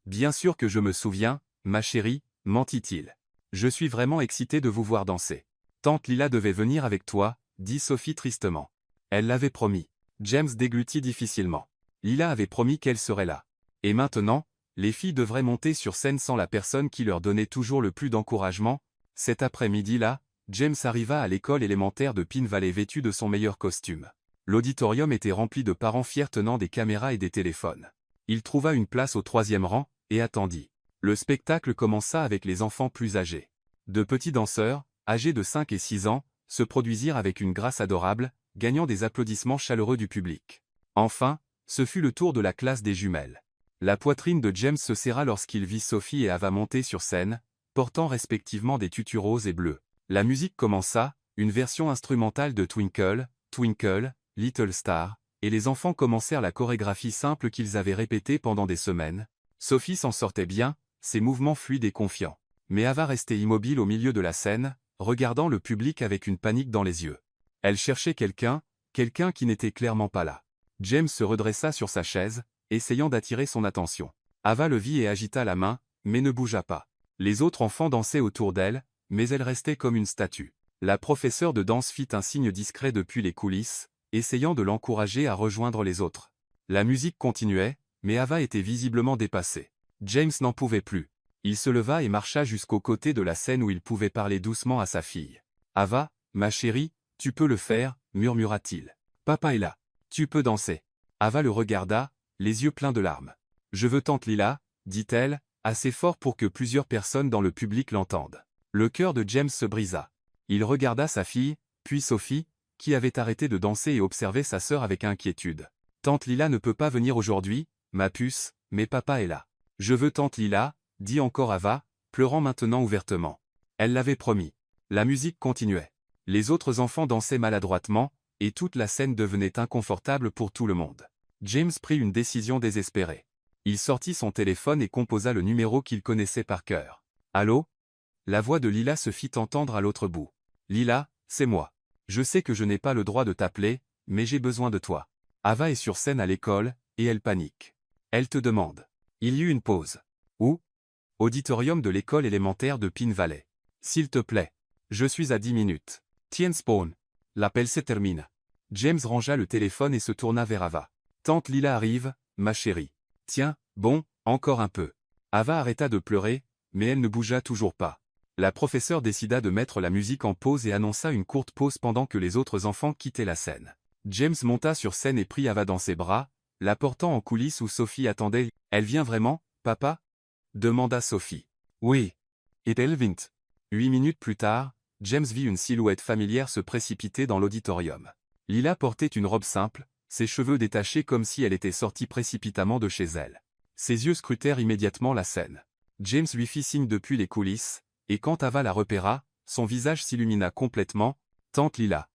S1: Bien sûr que je me souviens, ma chérie, mentit-il. Je suis vraiment excité de vous voir danser. Tante Lila devait venir avec toi, dit Sophie tristement. Elle l'avait promis. James déglutit difficilement. Lila avait promis qu'elle serait là. Et maintenant, les filles devraient monter sur scène sans la personne qui leur donnait toujours le plus d'encouragement. Cet après-midi-là, James arriva à l'école élémentaire de Pine Valley vêtu de son meilleur costume. L'auditorium était rempli de parents fiers tenant des caméras et des téléphones. Il trouva une place au 3e rang, et attendit. Le spectacle commença avec les enfants plus âgés. De petits danseurs, âgés de 5 et 6 ans, se produisirent avec une grâce adorable, gagnant des applaudissements chaleureux du public. Enfin, ce fut le tour de la classe des jumelles. La poitrine de James se serra lorsqu'il vit Sophie et Ava monter sur scène, portant respectivement des tutus roses et bleus. La musique commença, une version instrumentale de Twinkle, Twinkle, Little Star, et les enfants commencèrent la chorégraphie simple qu'ils avaient répétée pendant des semaines. Sophie s'en sortait bien, ses mouvements fluides et confiants. Mais Ava restait immobile au milieu de la scène, regardant le public avec une panique dans les yeux. Elle cherchait quelqu'un qui n'était clairement pas là. James se redressa sur sa chaise, essayant d'attirer son attention. Ava le vit et agita la main, mais ne bougea pas. Les autres enfants dansaient autour d'elle, mais elle restait comme une statue. La professeure de danse fit un signe discret depuis les coulisses, essayant de l'encourager à rejoindre les autres. La musique continuait, mais Ava était visiblement dépassée. James n'en pouvait plus. Il se leva et marcha jusqu'au côté de la scène où il pouvait parler doucement à sa fille. « Ava, ma chérie, tu peux le faire, murmura-t-il. Papa est là. Tu peux danser. » Ava le regarda, les yeux pleins de larmes. « Je veux tante Lila, dit-elle, assez fort pour que plusieurs personnes dans le public l'entendent. » Le cœur de James se brisa. Il regarda sa fille, puis Sophie, qui avait arrêté de danser et observait sa sœur avec inquiétude. « Tante Lila ne peut pas venir aujourd'hui, ma puce, mais papa est là. »« Je veux tante Lila, » dit encore Ava, pleurant maintenant ouvertement. Elle l'avait promis. La musique continuait. Les autres enfants dansaient maladroitement, et toute la scène devenait inconfortable pour tout le monde. James prit une décision désespérée. Il sortit son téléphone et composa le numéro qu'il connaissait par cœur. « Allô ?» La voix de Lila se fit entendre à l'autre bout. « Lila, c'est moi. Je sais que je n'ai pas le droit de t'appeler, mais j'ai besoin de toi. Ava est sur scène à l'école, et elle panique. Elle te demande. » Il y eut une pause. « Où ?»« Auditorium de l'école élémentaire de Pine Valley. S'il te plaît. Je suis à 10 minutes. Tiens Spawn. L'appel se termine. » James rangea le téléphone et se tourna vers Ava. « Tante Lila arrive, ma chérie. Tiens, bon, encore un peu. » Ava arrêta de pleurer, mais elle ne bougea toujours pas. La professeure décida de mettre la musique en pause et annonça une courte pause pendant que les autres enfants quittaient la scène. James monta sur scène et prit Ava dans ses bras, la portant en coulisses où Sophie attendait. « Elle vient vraiment, papa ?» demanda Sophie. « Oui. Et elle vint. » 8 minutes plus tard, James vit une silhouette familière se précipiter dans l'auditorium. Lila portait une robe simple, ses cheveux détachés comme si elle était sortie précipitamment de chez elle. Ses yeux scrutèrent immédiatement la scène. James lui fit signe depuis les coulisses, et quand Ava la repéra, son visage s'illumina complètement. Tante Lila,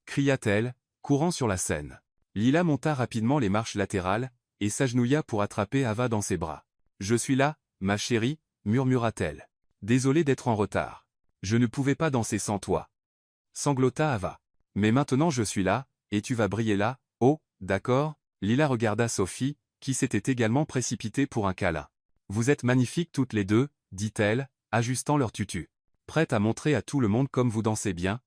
S1: cria-t-elle, courant sur la scène. Lila monta rapidement les marches latérales, et s'agenouilla pour attraper Ava dans ses bras. Je suis là, ma chérie, murmura-t-elle. Désolée d'être en retard. Je ne pouvais pas danser sans toi. Sanglota Ava. Mais maintenant je suis là, et tu vas briller là, oh, d'accord. Lila regarda Sophie, qui s'était également précipitée pour un câlin. Vous êtes magnifiques toutes les deux, dit-elle, ajustant leur tutu. Prête à montrer à tout le monde comme vous dansez bien?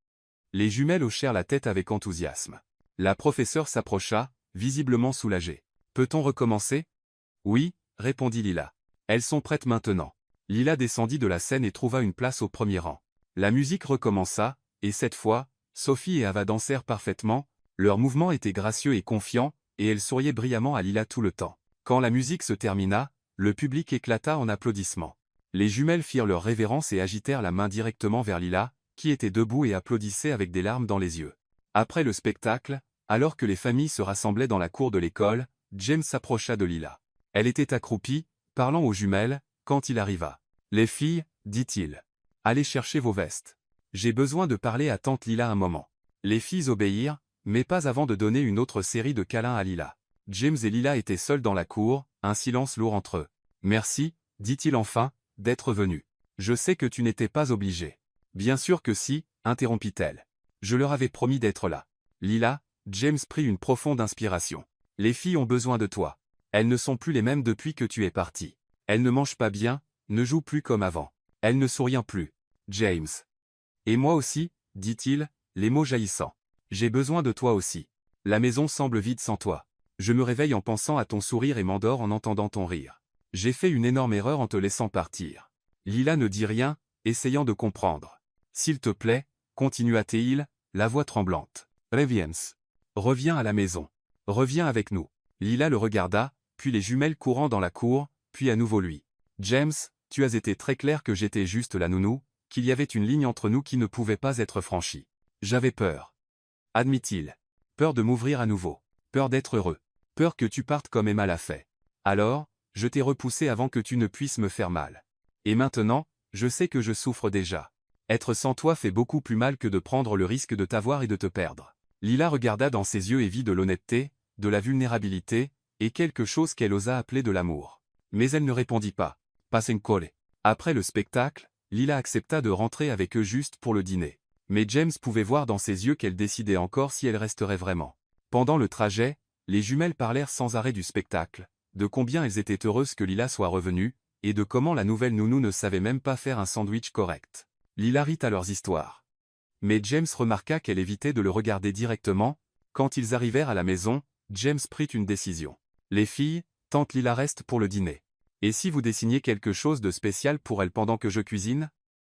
S1: Les jumelles hochèrent la tête avec enthousiasme. La professeure s'approcha, visiblement soulagée. Peut-on recommencer? Oui, répondit Lila. Elles sont prêtes maintenant. Lila descendit de la scène et trouva une place au premier rang. La musique recommença, et cette fois, Sophie et Ava dansèrent parfaitement, leurs mouvements étaient gracieux et confiants, et elles souriaient brillamment à Lila tout le temps. Quand la musique se termina, le public éclata en applaudissements. Les jumelles firent leur révérence et agitèrent la main directement vers Lila, qui était debout et applaudissait avec des larmes dans les yeux. Après le spectacle, alors que les familles se rassemblaient dans la cour de l'école, James s'approcha de Lila. Elle était accroupie, parlant aux jumelles, quand il arriva. « Les filles, dit-il. Allez chercher vos vestes. J'ai besoin de parler à tante Lila un moment. » Les filles obéirent, mais pas avant de donner une autre série de câlins à Lila. James et Lila étaient seuls dans la cour, un silence lourd entre eux. « Merci, dit-il enfin, d'être venu. Je sais que tu n'étais pas obligé. »« Bien sûr que si, interrompit-elle. Je leur avais promis d'être là. » Lila, James prit une profonde inspiration. « Les filles ont besoin de toi. Elles ne sont plus les mêmes depuis que tu es parti. Elles ne mangent pas bien, ne jouent plus comme avant. Elles ne sourient plus. James. Et moi aussi, dit-il, les mots jaillissant. J'ai besoin de toi aussi. La maison semble vide sans toi. Je me réveille en pensant à ton sourire et m'endors en entendant ton rire. J'ai fait une énorme erreur en te laissant partir. » Lila ne dit rien, essayant de comprendre. « S'il te plaît, continua-t-il, la voix tremblante. Reviens. Reviens à la maison. Reviens avec nous. » Lila le regarda, puis les jumelles courant dans la cour, puis à nouveau lui. « James, tu as été très clair que j'étais juste la nounou, qu'il y avait une ligne entre nous qui ne pouvait pas être franchie. J'avais peur. » Admit-il. Peur de m'ouvrir à nouveau. Peur d'être heureux. Peur que tu partes comme Emma l'a fait. Alors, je t'ai repoussé avant que tu ne puisses me faire mal. Et maintenant, je sais que je souffre déjà. Être sans toi fait beaucoup plus mal que de prendre le risque de t'avoir et de te perdre. Lila regarda dans ses yeux et vit de l'honnêteté, de la vulnérabilité, et quelque chose qu'elle osa appeler de l'amour. Mais elle ne répondit pas. Pasenkole. Après le spectacle, Lila accepta de rentrer avec eux juste pour le dîner. Mais James pouvait voir dans ses yeux qu'elle décidait encore si elle resterait vraiment. Pendant le trajet, les jumelles parlèrent sans arrêt du spectacle, de combien elles étaient heureuses que Lila soit revenue, et de comment la nouvelle nounou ne savait même pas faire un sandwich correct. Lila rit à leurs histoires. Mais James remarqua qu'elle évitait de le regarder directement. Quand ils arrivèrent à la maison, James prit une décision. « Les filles, tante Lila reste pour le dîner. Et si vous dessiniez quelque chose de spécial pour elle pendant que je cuisine? »«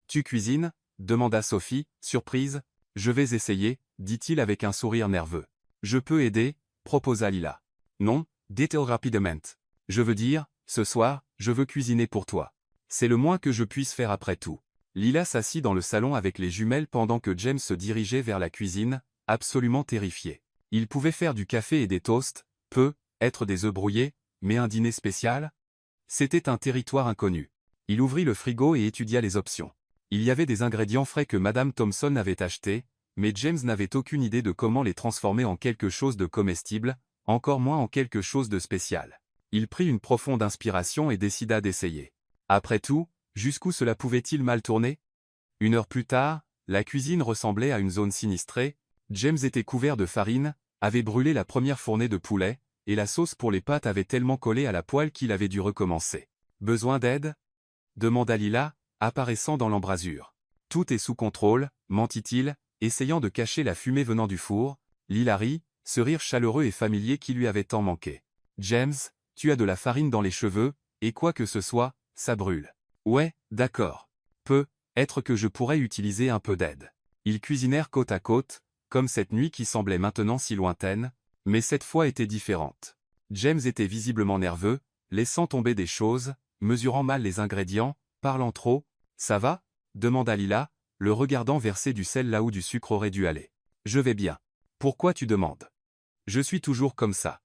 S1: Tu cuisines ?» demanda Sophie, surprise. « Je vais essayer, dit-il avec un sourire nerveux. « Je peux aider, proposa Lila. « Non, dit-elle rapidement. Je veux dire, ce soir, je veux cuisiner pour toi. C'est le moins que je puisse faire après tout. » Lila s'assit dans le salon avec les jumelles pendant que James se dirigeait vers la cuisine, absolument terrifié. Il pouvait faire du café et des toasts, être des œufs brouillés, mais un dîner spécial? C'était un territoire inconnu. Il ouvrit le frigo et étudia les options. Il y avait des ingrédients frais que Madame Thompson avait achetés, mais James n'avait aucune idée de comment les transformer en quelque chose de comestible, encore moins en quelque chose de spécial. Il prit une profonde inspiration et décida d'essayer. Après tout, jusqu'où cela pouvait-il mal tourner? 1 heure plus tard, la cuisine ressemblait à une zone sinistrée. James était couvert de farine, avait brûlé la première fournée de poulet, et la sauce pour les pâtes avait tellement collé à la poêle qu'il avait dû recommencer. « Besoin d'aide ?» demanda Lila, apparaissant dans l'embrasure. « Tout est sous contrôle, mentit-il, essayant de cacher la fumée venant du four. » Lila rit, ce rire chaleureux et familier qui lui avait tant manqué. « James, tu as de la farine dans les cheveux, et quoi que ce soit, ça brûle. »« Ouais, d'accord. Peut-être que je pourrais utiliser un peu d'aide. » Ils cuisinèrent côte à côte, comme cette nuit qui semblait maintenant si lointaine, mais cette fois était différente. James était visiblement nerveux, laissant tomber des choses, mesurant mal les ingrédients, parlant trop. « Ça va ?» demanda Lila, le regardant verser du sel là où du sucre aurait dû aller. « Je vais bien. Pourquoi tu demandes ? Je suis toujours comme ça.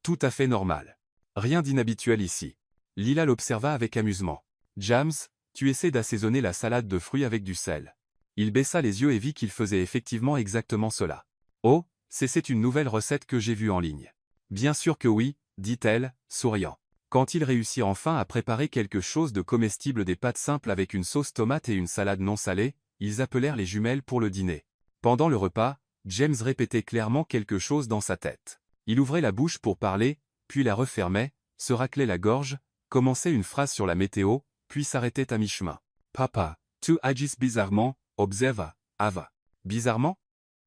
S1: Tout à fait normal. Rien d'inhabituel ici. » Lila l'observa avec amusement. « James, tu essaies d'assaisonner la salade de fruits avec du sel. Il baissa les yeux et vit qu'il faisait effectivement exactement cela. Oh, c'est une nouvelle recette que j'ai vue en ligne. Bien sûr que oui, dit-elle, souriant. Quand il réussit enfin à préparer quelque chose de comestible, des pâtes simples avec une sauce tomate et une salade non salée, ils appelèrent les jumelles pour le dîner. Pendant le repas, James répétait clairement quelque chose dans sa tête. Il ouvrait la bouche pour parler, puis la refermait, se raclait la gorge, commençait une phrase sur la météo, puis s'arrêtait à mi-chemin. « Papa, tu agis bizarrement, observa, Ava. »« Bizarrement?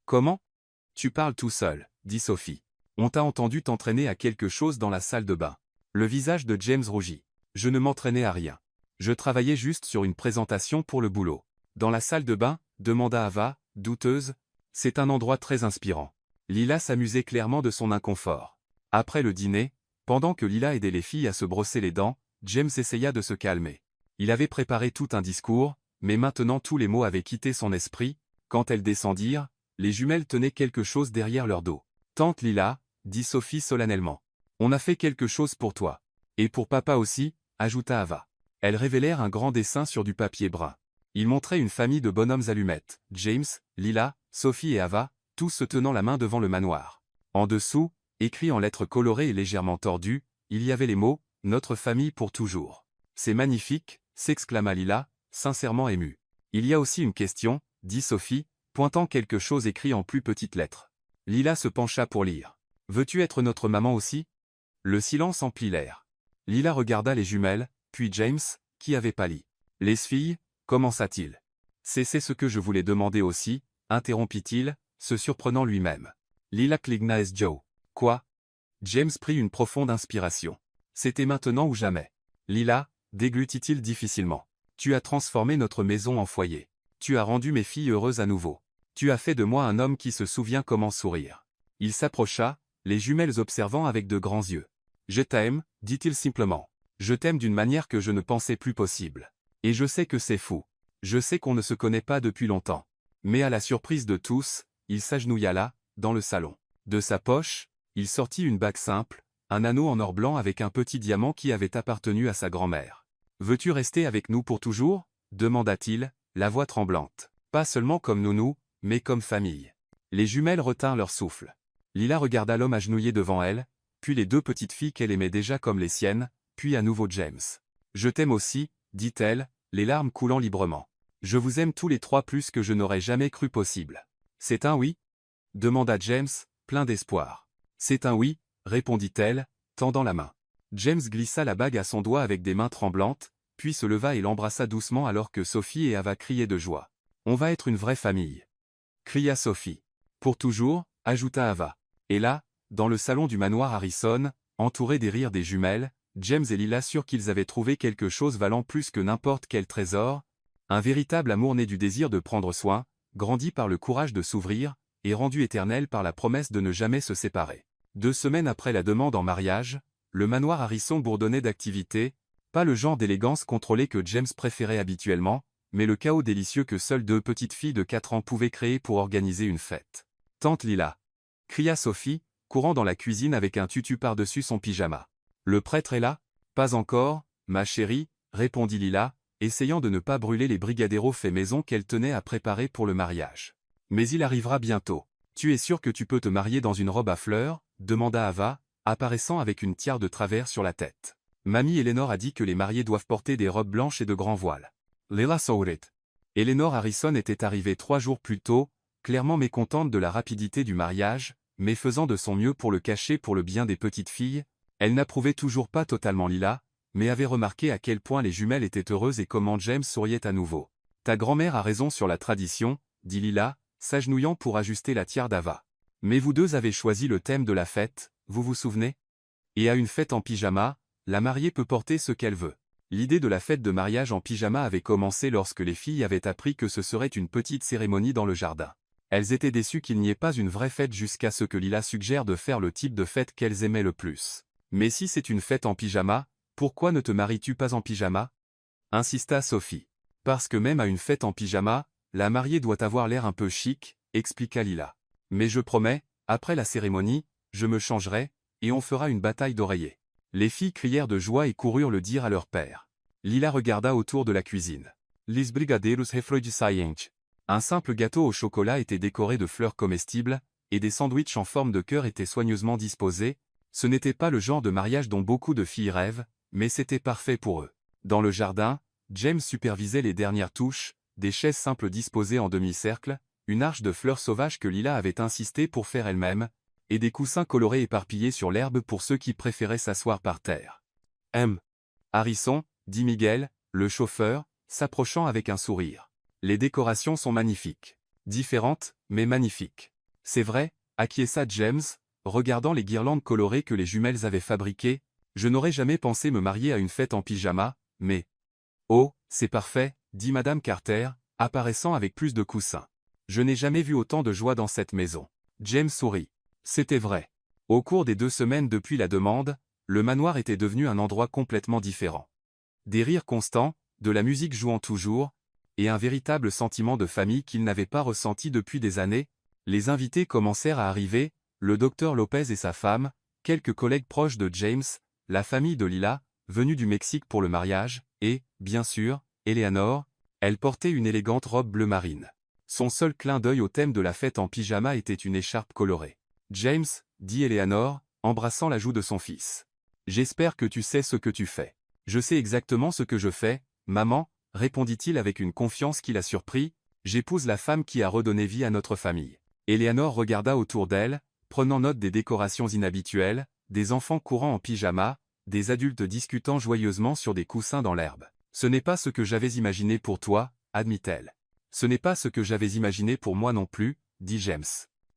S1: Comment? » ?»« Tu parles tout seul, » dit Sophie. « On t'a entendu t'entraîner à quelque chose dans la salle de bain. » Le visage de James rougit. « Je ne m'entraînais à rien. Je travaillais juste sur une présentation pour le boulot. »« Dans la salle de bain ?» demanda Ava, douteuse. « C'est un endroit très inspirant. » Lila s'amusait clairement de son inconfort. Après le dîner, pendant que Lila aidait les filles à se brosser les dents, James essaya de se calmer. Il avait préparé tout un discours, mais maintenant tous les mots avaient quitté son esprit. Quand elles descendirent, les jumelles tenaient quelque chose derrière leur dos. « Tante Lila, » dit Sophie solennellement. « On a fait quelque chose pour toi. Et pour papa aussi, » ajouta Ava. Elles révélèrent un grand dessin sur du papier brun. Il montrait une famille de bonhommes allumettes, James, Lila, Sophie et Ava, tous se tenant la main devant le manoir. En dessous, écrit en lettres colorées et légèrement tordues, il y avait les mots « Notre famille pour toujours ». « C'est magnifique », s'exclama Lila, sincèrement émue. « Il y a aussi une question, » dit Sophie, pointant quelque chose écrit en plus petites lettres. Lila se pencha pour lire. « Veux-tu être notre maman aussi ?» Le silence emplit l'air. Lila regarda les jumelles, puis James, qui avait pâli. « Les filles, commença-t-il. « C'est ce que je voulais demander aussi, » interrompit-il, se surprenant lui-même. Lila cligna Joe. « Quoi ?» James prit une profonde inspiration. C'était maintenant ou jamais. « Lila, » déglutit-il difficilement. « Tu as transformé notre maison en foyer. Tu as rendu mes filles heureuses à nouveau. Tu as fait de moi un homme qui se souvient comment sourire. » Il s'approcha, les jumelles observant avec de grands yeux. « Je t'aime, » dit-il simplement. « Je t'aime d'une manière que je ne pensais plus possible. Et je sais que c'est fou. Je sais qu'on ne se connaît pas depuis longtemps. » Mais à la surprise de tous, il s'agenouilla là, dans le salon. De sa poche, il sortit une bague simple, un anneau en or blanc avec un petit diamant qui avait appartenu à sa grand-mère. « Veux-tu rester avec nous pour toujours ?» demanda-t-il, la voix tremblante. « Pas seulement comme nounou, mais comme famille. » Les jumelles retinrent leur souffle. Lila regarda l'homme agenouillé devant elle, puis les deux petites filles qu'elle aimait déjà comme les siennes, puis à nouveau James. « Je t'aime aussi, » dit-elle, les larmes coulant librement. « Je vous aime tous les trois plus que je n'aurais jamais cru possible. »« C'est un oui ?» demanda James, plein d'espoir. « C'est un oui, » répondit-elle, tendant la main. James glissa la bague à son doigt avec des mains tremblantes, puis se leva et l'embrassa doucement alors que Sophie et Ava criaient de joie. « On va être une vraie famille !» cria Sophie. « Pour toujours » ajouta Ava. Et là, dans le salon du manoir Harrison, entouré des rires des jumelles, James et Lila surent qu'ils avaient trouvé quelque chose valant plus que n'importe quel trésor, un véritable amour né du désir de prendre soin, grandi par le courage de s'ouvrir, et rendu éternel par la promesse de ne jamais se séparer. 2 semaines après la demande en mariage, le manoir Harrison bourdonnait d'activité, pas le genre d'élégance contrôlée que James préférait habituellement, mais le chaos délicieux que seules 2 petites filles de 4 ans pouvaient créer pour organiser une fête. « Tante Lila !» cria Sophie, courant dans la cuisine avec un tutu par-dessus son pyjama. « Le prêtre est là ?»« Pas encore, ma chérie, » répondit Lila, essayant de ne pas brûler les brigadeiros faits maison qu'elle tenait à préparer pour le mariage. « Mais il arrivera bientôt. Tu es sûr que tu peux te marier dans une robe à fleurs ?» demanda Ava, apparaissant avec une tiare de travers sur la tête. Mamie Eleanor a dit que les mariés doivent porter des robes blanches et de grands voiles. Lila sourit. Eleanor Harrison était arrivée 3 jours plus tôt, clairement mécontente de la rapidité du mariage, mais faisant de son mieux pour le cacher pour le bien des petites filles. Elle n'approuvait toujours pas totalement Lila, mais avait remarqué à quel point les jumelles étaient heureuses et comment James souriait à nouveau. « Ta grand-mère a raison sur la tradition, » dit Lila, s'agenouillant pour ajuster la tiare d'Ava. « Mais vous deux avez choisi le thème de la fête, vous vous souvenez? Et à une fête en pyjama, la mariée peut porter ce qu'elle veut. » L'idée de la fête de mariage en pyjama avait commencé lorsque les filles avaient appris que ce serait une petite cérémonie dans le jardin. Elles étaient déçues qu'il n'y ait pas une vraie fête jusqu'à ce que Lila suggère de faire le type de fête qu'elles aimaient le plus. « Mais si c'est une fête en pyjama, pourquoi ne te maries-tu pas en pyjama ?» insista Sophie. « Parce que même à une fête en pyjama, la mariée doit avoir l'air un peu chic, » expliqua Lila. « Mais je promets, après la cérémonie, je me changerai, et on fera une bataille d'oreillers. » Les filles crièrent de joie et coururent le dire à leur père. Lila regarda autour de la cuisine. « Les brigadeiros refroidissaientes. » Un simple gâteau au chocolat était décoré de fleurs comestibles, et des sandwichs en forme de cœur étaient soigneusement disposés. Ce n'était pas le genre de mariage dont beaucoup de filles rêvent, mais c'était parfait pour eux. Dans le jardin, James supervisait les dernières touches, des chaises simples disposées en demi-cercle, une arche de fleurs sauvages que Lila avait insisté pour faire elle-même, et des coussins colorés éparpillés sur l'herbe pour ceux qui préféraient s'asseoir par terre. Harrison, dit Miguel, le chauffeur, s'approchant avec un sourire. Les décorations sont magnifiques. Différentes, mais magnifiques. C'est vrai, acquiesça James, regardant les guirlandes colorées que les jumelles avaient fabriquées. Je n'aurais jamais pensé me marier à une fête en pyjama, mais... Oh, c'est parfait, dit Madame Carter, apparaissant avec plus de coussins. Je n'ai jamais vu autant de joie dans cette maison. James sourit. C'était vrai. Au cours des 2 semaines depuis la demande, le manoir était devenu un endroit complètement différent. Des rires constants, de la musique jouant toujours, et un véritable sentiment de famille qu'il n'avait pas ressenti depuis des années. Les invités commencèrent à arriver, le docteur Lopez et sa femme, quelques collègues proches de James, la famille de Lila, venue du Mexique pour le mariage, et, bien sûr, Eleanor. Elle portait une élégante robe bleu marine. Son seul clin d'œil au thème de la fête en pyjama était une écharpe colorée. James, dit Eleanor, embrassant la joue de son fils. J'espère que tu sais ce que tu fais. Je sais exactement ce que je fais, maman, répondit-il avec une confiance qui la surprit. J'épouse la femme qui a redonné vie à notre famille. Eleanor regarda autour d'elle, prenant note des décorations inhabituelles, des enfants courant en pyjama, des adultes discutant joyeusement sur des coussins dans l'herbe. Ce n'est pas ce que j'avais imaginé pour toi, admit-elle. Ce n'est pas ce que j'avais imaginé pour moi non plus, dit James.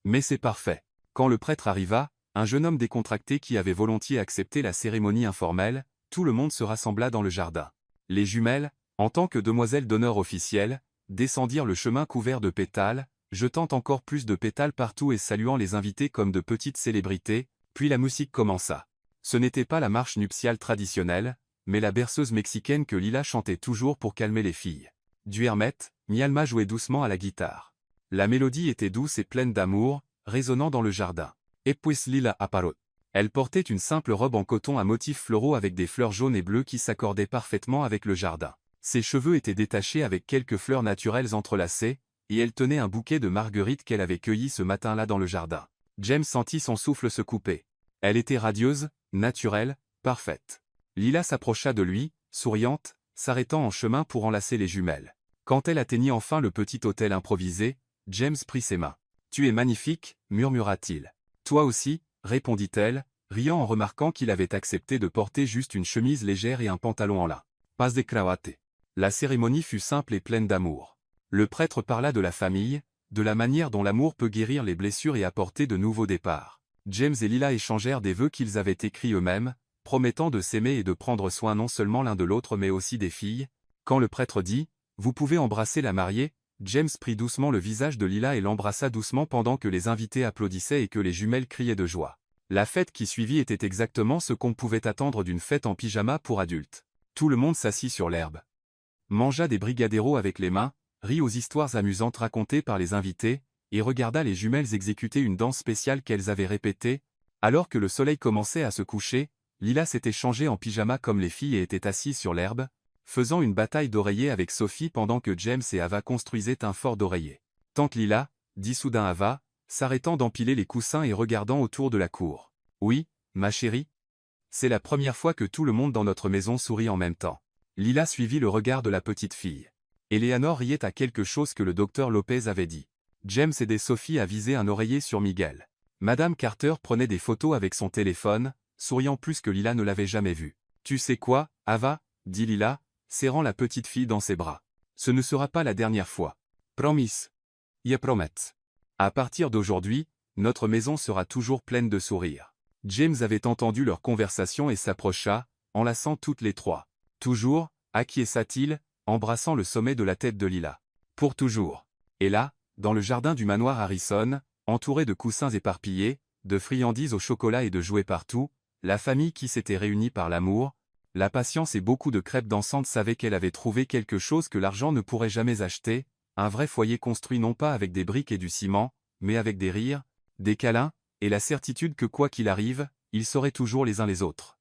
S1: Mais c'est parfait. Quand le prêtre arriva, un jeune homme décontracté qui avait volontiers accepté la cérémonie informelle, tout le monde se rassembla dans le jardin. Les jumelles, en tant que demoiselles d'honneur officielles, descendirent le chemin couvert de pétales, jetant encore plus de pétales partout et saluant les invités comme de petites célébrités, puis la musique commença. Ce n'était pas la marche nuptiale traditionnelle, mais la berceuse mexicaine que Lila chantait toujours pour calmer les filles. Du Hermet, Mialma jouait doucement à la guitare. La mélodie était douce et pleine d'amour, résonnant dans le jardin. Et puis Lila apparut. Elle portait une simple robe en coton à motifs floraux avec des fleurs jaunes et bleues qui s'accordaient parfaitement avec le jardin. Ses cheveux étaient détachés avec quelques fleurs naturelles entrelacées, et elle tenait un bouquet de marguerites qu'elle avait cueillies ce matin-là dans le jardin. James sentit son souffle se couper. Elle était radieuse, naturelle, parfaite. Lila s'approcha de lui, souriante, s'arrêtant en chemin pour enlacer les jumelles. Quand elle atteignit enfin le petit hôtel improvisé, James prit ses mains. « Tu es magnifique », murmura-t-il. « Toi aussi », répondit-elle, riant en remarquant qu'il avait accepté de porter juste une chemise légère et un pantalon en lin. Pas de cravate. La cérémonie fut simple et pleine d'amour. Le prêtre parla de la famille, de la manière dont l'amour peut guérir les blessures et apporter de nouveaux départs. James et Lila échangèrent des vœux qu'ils avaient écrits eux-mêmes, promettant de s'aimer et de prendre soin non seulement l'un de l'autre mais aussi des filles. Quand le prêtre dit « Vous pouvez embrasser la mariée », James prit doucement le visage de Lila et l'embrassa doucement pendant que les invités applaudissaient et que les jumelles criaient de joie. La fête qui suivit était exactement ce qu'on pouvait attendre d'une fête en pyjama pour adultes. Tout le monde s'assit sur l'herbe, mangea des brigadeiros avec les mains, rit aux histoires amusantes racontées par les invités, et regarda les jumelles exécuter une danse spéciale qu'elles avaient répétée. Alors que le soleil commençait à se coucher, Lila s'était changée en pyjama comme les filles et était assise sur l'herbe, faisant une bataille d'oreillers avec Sophie pendant que James et Ava construisaient un fort d'oreillers. « Tante Lila », dit soudain Ava, s'arrêtant d'empiler les coussins et regardant autour de la cour. « Oui, ma chérie ?» C'est la première fois que tout le monde dans notre maison sourit en même temps. Lila suivit le regard de la petite fille. Eleanor riait à quelque chose que le docteur Lopez avait dit. James aidait Sophie à viser un oreiller sur Miguel. Madame Carter prenait des photos avec son téléphone, souriant plus que Lila ne l'avait jamais vu. « Tu sais quoi, Ava ?» dit Lila, serrant la petite fille dans ses bras. « Ce ne sera pas la dernière fois. Promise. Je promets. À partir d'aujourd'hui, notre maison sera toujours pleine de sourires. » James avait entendu leur conversation et s'approcha, enlaçant toutes les trois. « Toujours » acquiesça-t-il, embrassant le sommet de la tête de Lila. « Pour toujours. » Et là, dans le jardin du manoir Harrison, entouré de coussins éparpillés, de friandises au chocolat et de jouets partout, la famille qui s'était réunie par l'amour, la patience et beaucoup de crêpes dansantes savait qu'elle avait trouvé quelque chose que l'argent ne pourrait jamais acheter, un vrai foyer construit non pas avec des briques et du ciment, mais avec des rires, des câlins, et la certitude que quoi qu'il arrive, ils seraient toujours les uns les autres.